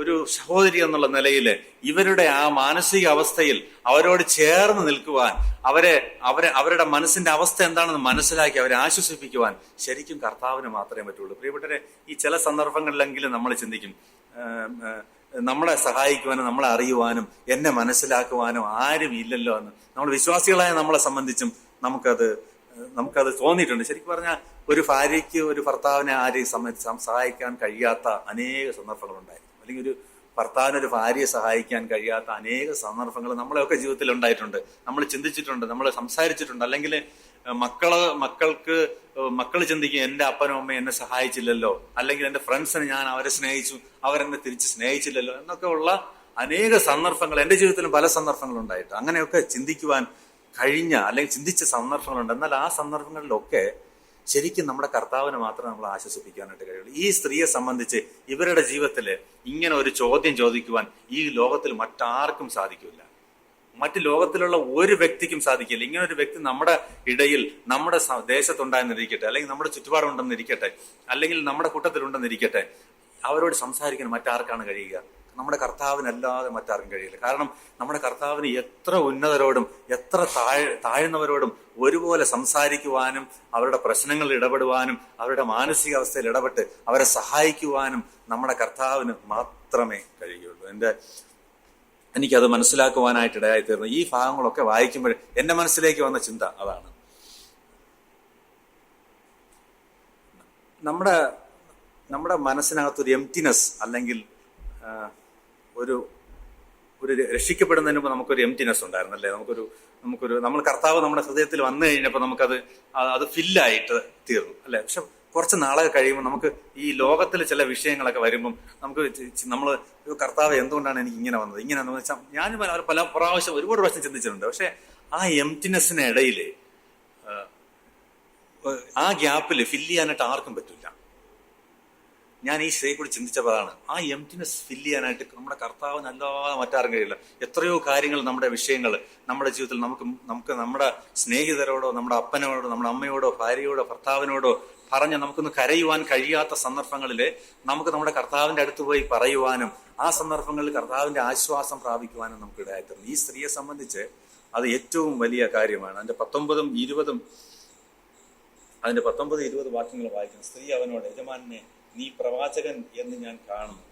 A: ഒരു സഹോദരി എന്നുള്ള നിലയിൽ ഇവരുടെ ആ മാനസിക അവസ്ഥയിൽ അവരോട് ചേർന്ന് നിൽക്കുവാൻ, അവരുടെ മനസ്സിന്റെ അവസ്ഥ എന്താണെന്ന് മനസ്സിലാക്കി അവരെ ആശ്വസിപ്പിക്കുവാൻ ശരിക്കും കർത്താവിന് മാത്രമേ പറ്റുള്ളൂ. പ്രിയപ്പെട്ടവരെ, ഈ ചില സന്ദർഭങ്ങളിലെങ്കിലും നമ്മൾ ചിന്തിക്കും, നമ്മളെ സഹായിക്കുവാനും നമ്മളെ അറിയുവാനും എന്നെ മനസ്സിലാക്കുവാനും ആരും ഇല്ലല്ലോ എന്ന്. നമ്മൾ വിശ്വാസികളായ നമ്മളെ സംബന്ധിച്ചും നമുക്കത് തോന്നിയിട്ടുണ്ട്. ശരിക്കും പറഞ്ഞാൽ ഒരു ഭാര്യയ്ക്ക് ഒരു ഭർത്താവിനെ ആരെയും സഹായിക്കാൻ കഴിയാത്ത അനേക സന്ദർഭങ്ങളുണ്ടായിരിക്കും. അല്ലെങ്കിൽ ഒരു ഭർത്താവിന് ഒരു ഭാര്യയെ സഹായിക്കാൻ കഴിയാത്ത അനേക സന്ദർഭങ്ങൾ നമ്മളെയൊക്കെ ജീവിതത്തിൽ ഉണ്ടായിട്ടുണ്ട്. നമ്മൾ ചിന്തിച്ചിട്ടുണ്ട്, നമ്മൾ സംസാരിച്ചിട്ടുണ്ട്. അല്ലെങ്കിൽ മക്കൾ ചിന്തിക്കും, എന്റെ അപ്പനും അമ്മയും എന്നെ സഹായിച്ചില്ലല്ലോ, അല്ലെങ്കിൽ എന്റെ ഫ്രണ്ട്സിനെ ഞാൻ അവരെ സ്നേഹിച്ചു, അവരെന്നെ തിരിച്ച് സ്നേഹിച്ചില്ലല്ലോ എന്നൊക്കെ ഉള്ള അനേക സന്ദർഭങ്ങൾ എന്റെ ജീവിതത്തിലും പല സന്ദർഭങ്ങളുണ്ടായിട്ട് അങ്ങനെയൊക്കെ ചിന്തിക്കുവാൻ കഴിഞ്ഞ അല്ലെങ്കിൽ ചിന്തിച്ച സന്ദർഭങ്ങളുണ്ട്. എന്നാൽ ആ സന്ദർഭങ്ങളിലൊക്കെ ശരിക്കും നമ്മുടെ കർത്താവിനെ മാത്രമേ നമ്മൾ ആശ്വസിപ്പിക്കാനായിട്ട് കഴിയുള്ളൂ. ഈ സ്ത്രീയെ സംബന്ധിച്ച് ഇവരുടെ ജീവിതത്തില് ഇങ്ങനെ ഒരു ചോദ്യം ചോദിക്കുവാൻ ഈ ലോകത്തിൽ മറ്റാർക്കും സാധിക്കില്ല. മറ്റു ലോകത്തിലുള്ള ഒരു വ്യക്തിക്കും സാധിക്കില്ല. ഇങ്ങനെ ഒരു വ്യക്തി നമ്മുടെ ഇടയിൽ, നമ്മുടെ ദേശത്തുണ്ടായെന്നിരിക്കട്ടെ, അല്ലെങ്കിൽ നമ്മുടെ ചുറ്റുപാടുണ്ടെന്നിരിക്കട്ടെ, അല്ലെങ്കിൽ നമ്മുടെ കൂട്ടത്തിലുണ്ടെന്നിരിക്കട്ടെ, അവരോട് സംസാരിക്കാൻ മറ്റാർക്കാണ് കഴിയുക? നമ്മുടെ കർത്താവിനല്ലാതെ മറ്റാർക്കും കഴിയില്ല. കാരണം നമ്മുടെ കർത്താവിന് എത്ര ഉന്നതരോടും എത്ര താഴ്ന്നവരോടും ഒരുപോലെ സംസാരിക്കുവാനും അവരുടെ പ്രശ്നങ്ങളിൽ ഇടപെടുവാനും അവരുടെ മാനസികാവസ്ഥയിൽ ഇടപെട്ട് അവരെ സഹായിക്കുവാനും നമ്മുടെ കർത്താവിന് മാത്രമേ കഴിയുള്ളൂ. എനിക്കത് മനസ്സിലാക്കുവാനായിട്ട് ഇടയായിത്തീർന്നു. ഈ ഭാഗങ്ങളൊക്കെ വായിക്കുമ്പോൾ എന്റെ മനസ്സിലേക്ക് വന്ന ചിന്ത അതാണ്. നമ്മുടെ മനസ്സിനകത്തൊരു എംപ്റ്റിനെസ്, അല്ലെങ്കിൽ ഒരു രക്ഷിക്കപ്പെടുന്നതിന് മുമ്പ് നമുക്കൊരു എംപ്റ്റിനെസ് ഉണ്ടായിരുന്നു, അല്ലേ? നമ്മൾ കർത്താവ് നമ്മുടെ ഹൃദയത്തിൽ വന്നു കഴിഞ്ഞപ്പോൾ അത് ഫില്ലായിട്ട് തീർന്നു, അല്ലെ? പക്ഷെ കുറച്ച് നാളെ കഴിയുമ്പോൾ നമുക്ക് ഈ ലോകത്തിൽ ചില വിഷയങ്ങളൊക്കെ വരുമ്പം നമ്മൾ കർത്താവ് എന്തുകൊണ്ടാണ് എനിക്ക് ഇങ്ങനെ വന്നത്, ഇങ്ങനെ വെച്ചാൽ ഞാൻ പല പ്രാവശ്യം ഒരുപാട് പ്രാവശ്യം ചിന്തിച്ചിട്ടുണ്ട്. പക്ഷെ ആ എംപ്റ്റിനെസ്സിന് ഇടയിൽ ആ ഗ്യാപ്പിൽ ഫില്ല് ചെയ്യാനായിട്ട് ആർക്കും പറ്റില്ല. ഞാൻ ഈ സ്ത്രീയെ കൂടി ചിന്തിച്ചപ്പോഴാണ് ആ എംപ്റ്റിനെസ് ഫില്ല് ചെയ്യാനായിട്ട് നമ്മുടെ കർത്താവിനല്ലാതെ മറ്റാരും കഴിയില്ല. എത്രയോ കാര്യങ്ങൾ, നമ്മുടെ വിഷയങ്ങൾ നമ്മുടെ ജീവിതത്തിൽ നമുക്ക് നമ്മുടെ സ്നേഹിതരോടോ, നമ്മുടെ അപ്പനോടോ, നമ്മുടെ അമ്മയോടോ, ഭാര്യയോടോ, ഭർത്താവിനോടോ പറഞ്ഞ് നമുക്കൊന്ന് കരയുവാൻ കഴിയാത്ത സന്ദർഭങ്ങളിൽ നമുക്ക് നമ്മുടെ കർത്താവിന്റെ അടുത്ത് പോയി പറയുവാനും ആ സന്ദർഭങ്ങളിൽ കർത്താവിന്റെ ആശ്വാസം പ്രാപിക്കുവാനും നമുക്ക് ഇടയായിത്തീർന്നു. ഈ സ്ത്രീയെ സംബന്ധിച്ച് അത് ഏറ്റവും വലിയ കാര്യമാണ്. അതിന്റെ 19-20 വാക്യങ്ങൾ വായിക്കുന്നു. സ്ത്രീ അവനോട്, യജമാനെ, നീ പ്രവാചകൻ എന്ന് ഞാൻ കാണുന്നു.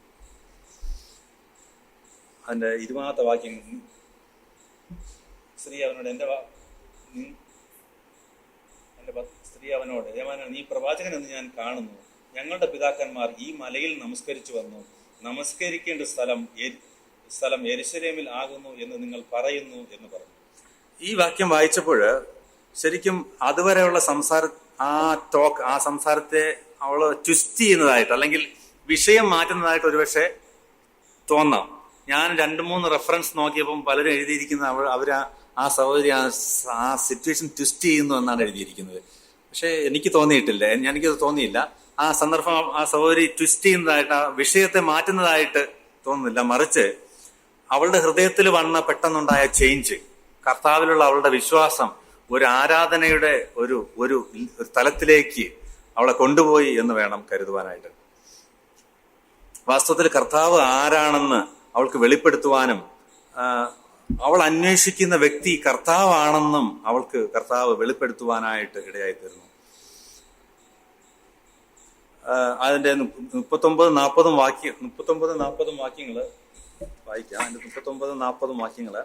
A: അതിന്റെ 20 വാക്യം, സ്ത്രീ അവനോട് യജമാനൻ, നീ പ്രവാചകൻ എന്ന് ഞാൻ കാണുന്നു. ഞങ്ങളുടെ പിതാക്കന്മാർ ഈ മലയിൽ നമസ്കരിച്ചു വന്നു. നമസ്കരിക്കേണ്ട സ്ഥലം യെരുശലേമിൽ ആകുന്നു എന്ന് നിങ്ങൾ പറയുന്നു എന്ന് പറഞ്ഞു. ഈ വാക്യം വായിച്ചപ്പോൾ ശരിക്കും അതുവരെയുള്ള ആ സംസാരത്തെ അവള് ട്വിസ്റ്റ് ചെയ്യുന്നതായിട്ട്, അല്ലെങ്കിൽ വിഷയം മാറ്റുന്നതായിട്ട് ഒരുപക്ഷെ തോന്നാം. ഞാൻ 2-3 റെഫറൻസ് നോക്കിയപ്പം പലരും എഴുതിയിരിക്കുന്നത് ആ സഹോദരി ആ സിറ്റുവേഷൻ ട്വിസ്റ്റ് ചെയ്യുന്നു എന്നാണ് എഴുതിയിരിക്കുന്നത്. പക്ഷെ എനിക്കത് തോന്നിയില്ല. ആ സന്ദർഭം ആ സഹോദരി ട്വിസ്റ്റ് ചെയ്യുന്നതായിട്ട്, ആ വിഷയത്തെ മാറ്റുന്നതായിട്ട് തോന്നുന്നില്ല. മറിച്ച് അവളുടെ ഹൃദയത്തിൽ വന്ന പെട്ടെന്നുണ്ടായ ചേഞ്ച്, കർത്താവിലുള്ള അവളുടെ വിശ്വാസം ഒരു ആരാധനയുടെ ഒരു തലത്തിലേക്ക് അവളെ കൊണ്ടുപോയി എന്ന് വേണം കരുതുവാനായിട്ട്. വാസ്തവത്തിൽ കർത്താവ് ആരാണെന്ന് അവൾക്ക് വെളിപ്പെടുത്തുവാനും അവൾ അന്വേഷിക്കുന്ന വ്യക്തി കർത്താവാണെന്നും അവൾക്ക് കർത്താവ് വെളിപ്പെടുത്തുവാനായിട്ട് ഇടയായിത്തീർന്നു. അതിന്റെ 39-40 വാക്യങ്ങള് വായിക്കാം. അതിന്റെ 39-40 വാക്യങ്ങള്,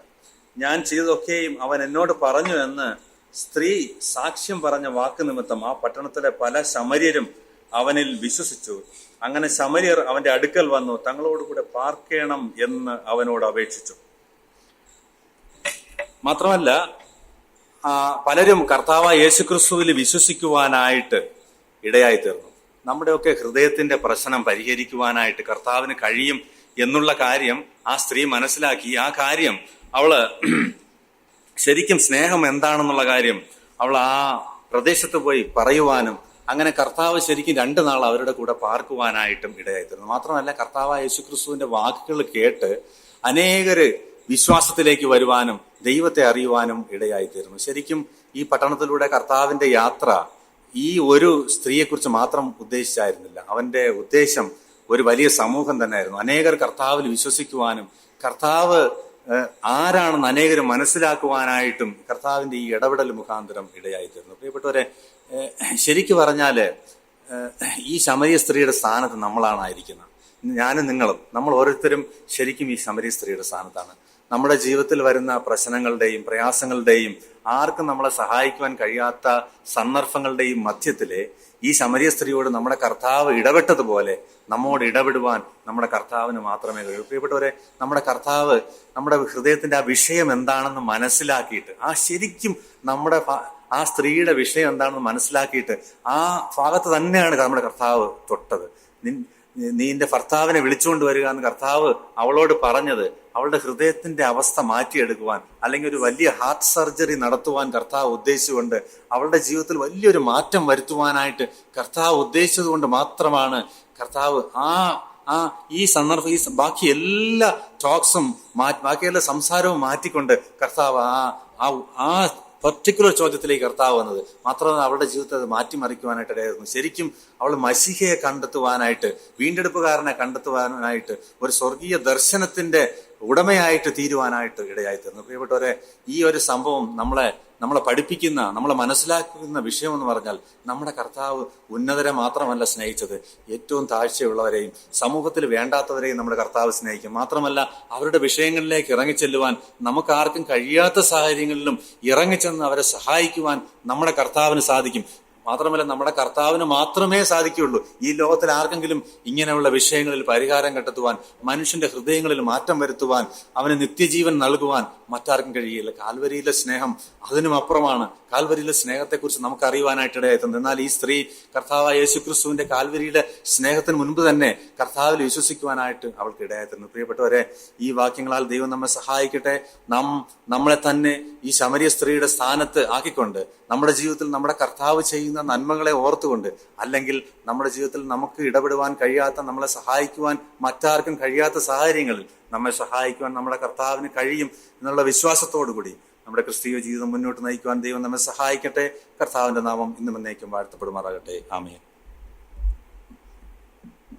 A: ഞാൻ ചെയ്തതൊക്കെയും അവൻ എന്നോട് പറഞ്ഞു എന്ന് സ്ത്രീ സാക്ഷ്യം പറഞ്ഞ വാക്ക് നിമിത്തം ആ പട്ടണത്തിലെ പല ശമര്യരും അവനിൽ വിശ്വസിച്ചു. അങ്ങനെ ശമര്യർ അവന്റെ അടുക്കൽ വന്നു തങ്ങളോടുകൂടെ പാർക്കണം എന്ന് അവനോട് അപേക്ഷിച്ചു. മാത്രമല്ല പലരും കർത്താവായ യേശുക്രിസ്തുവിൽ വിശ്വസിക്കുവാനായിട്ട് ഇടയായി തീർന്നു. നമ്മുടെയൊക്കെ ഹൃദയത്തിന്റെ പ്രശ്നം പരിഹരിക്കുവാനായിട്ട് കർത്താവിന് കഴിയും എന്നുള്ള കാര്യം ആ സ്ത്രീ മനസ്സിലാക്കി. ആ കാര്യം അവള് ശരിക്കും സ്നേഹം എന്താണെന്നുള്ള കാര്യം അവൾ ആ പ്രദേശത്ത് പോയി പറയുവാനും, അങ്ങനെ കർത്താവ് ശരിക്കും 2 നാൾ അവരുടെ കൂടെ പാർക്കുവാനായിട്ടും ഇടയായിത്തീർന്നു. മാത്രമല്ല, കർത്താവായ യേശുക്രിസ്തുവിന്റെ വാക്കുകൾ കേട്ട് അനേകര് വിശ്വാസത്തിലേക്ക് വരുവാനും ദൈവത്തെ അറിയുവാനും ഇടയായിത്തീർന്നു. ശരിക്കും ഈ പട്ടണത്തിലൂടെ കർത്താവിന്റെ യാത്ര ഈ ഒരു സ്ത്രീയെക്കുറിച്ച് മാത്രം ഉദ്ദേശിച്ചായിരുന്നില്ല. അവന്റെ ഉദ്ദേശം ഒരു വലിയ സമൂഹം തന്നെയായിരുന്നു. അനേകർ കർത്താവിൽ വിശ്വസിക്കുവാനും കർത്താവ് ആരാണെന്ന് അനേകർ മനസ്സിലാക്കുവാനായിട്ടും കർത്താവിന്റെ ഈ ഇടപെടൽ മുഖാന്തരം ഇടയായിത്തീർന്നു. പ്രിയപ്പെട്ടവരെ, ശരിക്കു പറഞ്ഞാല് ഈ ശമരിയ സ്ത്രീയുടെ സ്ഥാനത്ത് നമ്മളാണായിരിക്കുന്നത്. ഞാനും നിങ്ങളും, നമ്മൾ ഓരോരുത്തരും ശരിക്കും ഈ ശമരിയ സ്ത്രീയുടെ സ്ഥാനത്താണ്. നമ്മുടെ ജീവിതത്തിൽ വരുന്ന പ്രശ്നങ്ങളുടെയും പ്രയാസങ്ങളുടെയും ആർക്കും നമ്മളെ സഹായിക്കുവാൻ കഴിയാത്ത സന്ദർഭങ്ങളുടെയും മധ്യത്തില് ഈ ശമരിയ സ്ത്രീയോട് നമ്മുടെ കർത്താവ് ഇടപെട്ടതുപോലെ നമ്മോട് ഇടപെടുവാൻ നമ്മുടെ കർത്താവിന് മാത്രമേ കഴിയൂ. പ്രിയപ്പെട്ടവരെ, നമ്മുടെ കർത്താവ് നമ്മുടെ ഹൃദയത്തിന്റെ ആ വിഷയം എന്താണെന്ന് മനസ്സിലാക്കിയിട്ട്, ആ ശരിക്കും നമ്മുടെ ആ സ്ത്രീയുടെ വിഷയം എന്താണെന്ന് മനസ്സിലാക്കിയിട്ട് ആ ഭാഗത്ത് തന്നെയാണ് നമ്മുടെ കർത്താവ് തൊട്ടത്. നീ നിന്റെ ഭർത്താവിനെ വിളിച്ചുകൊണ്ട് വരിക എന്ന് കർത്താവ് അവളോട് പറഞ്ഞത് അവളുടെ ഹൃദയത്തിന്റെ അവസ്ഥ മാറ്റിയെടുക്കുവാൻ, അല്ലെങ്കിൽ ഒരു വലിയ ഹാർട്ട് സർജറി നടത്തുവാൻ കർത്താവ് ഉദ്ദേശിച്ചുകൊണ്ട് അവളുടെ ജീവിതത്തിൽ വലിയൊരു മാറ്റം വരുത്തുവാനായിട്ട് കർത്താവ് ഉദ്ദേശിച്ചത് കൊണ്ട് മാത്രമാണ് കർത്താവ് ഈ സന്ദർഭം, ഈ ബാക്കി എല്ലാ ടോക്സും ബാക്കി എല്ലാ സംസാരവും മാറ്റിക്കൊണ്ട് കർത്താവ് ആ പർട്ടിക്കുലർ ചോദ്യത്തിലേക്ക് കർത്താവ് വന്നത്. മാത്രമല്ല, അവളുടെ ജീവിതത്തെ അത് മാറ്റിമറിക്കുവാനായിട്ട് ഇടയായിരുന്നു. ശരിക്കും അവൾ മശീഹയെ കണ്ടെത്തുവാനായിട്ട്, വീണ്ടെടുപ്പുകാരനെ കണ്ടെത്തുവാനായിട്ട്, ഒരു സ്വർഗീയ ദർശനത്തിന്റെ ഉടമയായിട്ട് തീരുവാനായിട്ട് ഇടയായിത്തീർന്നു. പ്രിയപ്പെട്ടവരെ, ഈ ഒരു സംഭവം നമ്മളെ പഠിപ്പിക്കുന്ന, നമ്മളെ മനസ്സിലാക്കുന്ന വിഷയം എന്ന് പറഞ്ഞാൽ, നമ്മുടെ കർത്താവ് ഉന്നതരെ മാത്രമല്ല സ്നേഹിച്ചത്, ഏറ്റവും താഴ്ചയുള്ളവരെയും സമൂഹത്തിൽ വേണ്ടാത്തവരെയും നമ്മുടെ കർത്താവ് സ്നേഹിക്കും. മാത്രമല്ല, അവരുടെ വിഷയങ്ങളിലേക്ക് ഇറങ്ങിച്ചെല്ലുവാൻ നമുക്ക് ആർക്കും കഴിയാത്ത സാഹചര്യങ്ങളിലും ഇറങ്ങിച്ചെന്ന് അവരെ സഹായിക്കുവാൻ നമ്മുടെ കർത്താവിന് സാധിക്കും. മാത്രമല്ല, നമ്മുടെ കർത്താവിന് മാത്രമേ സാധിക്കുകയുള്ളൂ ഈ ലോകത്തിൽ ആർക്കെങ്കിലും ഇങ്ങനെയുള്ള വിഷയങ്ങളിൽ പരിഹാരം കണ്ടെത്തുവാൻ, മനുഷ്യന്റെ ഹൃദയങ്ങളിൽ മാറ്റം വരുത്തുവാൻ, അവന് നിത്യജീവൻ നൽകുവാൻ മറ്റാർക്കും കഴിയില്ല. കാൽവരിയിലെ സ്നേഹം അതിനും അപ്പുറമാണ്. കാൽവരിയിലെ സ്നേഹത്തെക്കുറിച്ച് നമുക്ക് അറിയുവാനായിട്ട് ഇടയായിട്ടുണ്ട്. എന്നാൽ ഈ സ്ത്രീ കർത്താവായ യേശുക്രിസ്തുവിന്റെ കാൽവരിയിലെ സ്നേഹത്തിന് മുൻപ് തന്നെ കർത്താവിൽ വിശ്വസിക്കുവാനായിട്ട് അവൾക്ക് ഇടയായിട്ടുണ്ട്. പ്രിയപ്പെട്ടവരെ, ഈ വാക്യങ്ങളാൽ ദൈവം നമ്മെ സഹായിക്കട്ടെ. നമ്മളെ തന്നെ ഈ ശമരിയ സ്ത്രീയുടെ സ്ഥാനത്ത് ആക്കിക്കൊണ്ട് നമ്മുടെ ജീവിതത്തിൽ നമ്മുടെ കർത്താവ് ചെയ്യുന്ന നന്മകളെ ഓർത്തുകൊണ്ട്, അല്ലെങ്കിൽ നമ്മുടെ ജീവിതത്തിൽ നമുക്ക് ഇടപെടുവാൻ കഴിയാത്ത, നമ്മളെ സഹായിക്കുവാൻ മറ്റാർക്കും കഴിയാത്ത സാഹചര്യങ്ങളിൽ നമ്മെ സഹായിക്കുവാൻ നമ്മുടെ കർത്താവിന് കഴിയും എന്നുള്ള വിശ്വാസത്തോടു കൂടി നമ്മുടെ ക്രിസ്തീയ ജീവിതം മുന്നോട്ട് നയിക്കുവാൻ ദൈവം നമ്മെ സഹായിക്കട്ടെ. കർത്താവിന്റെ നാമം ഇന്നും എന്നേക്കും വാഴ്ത്തപ്പെടുമാറാകട്ടെ. ആമേൻ.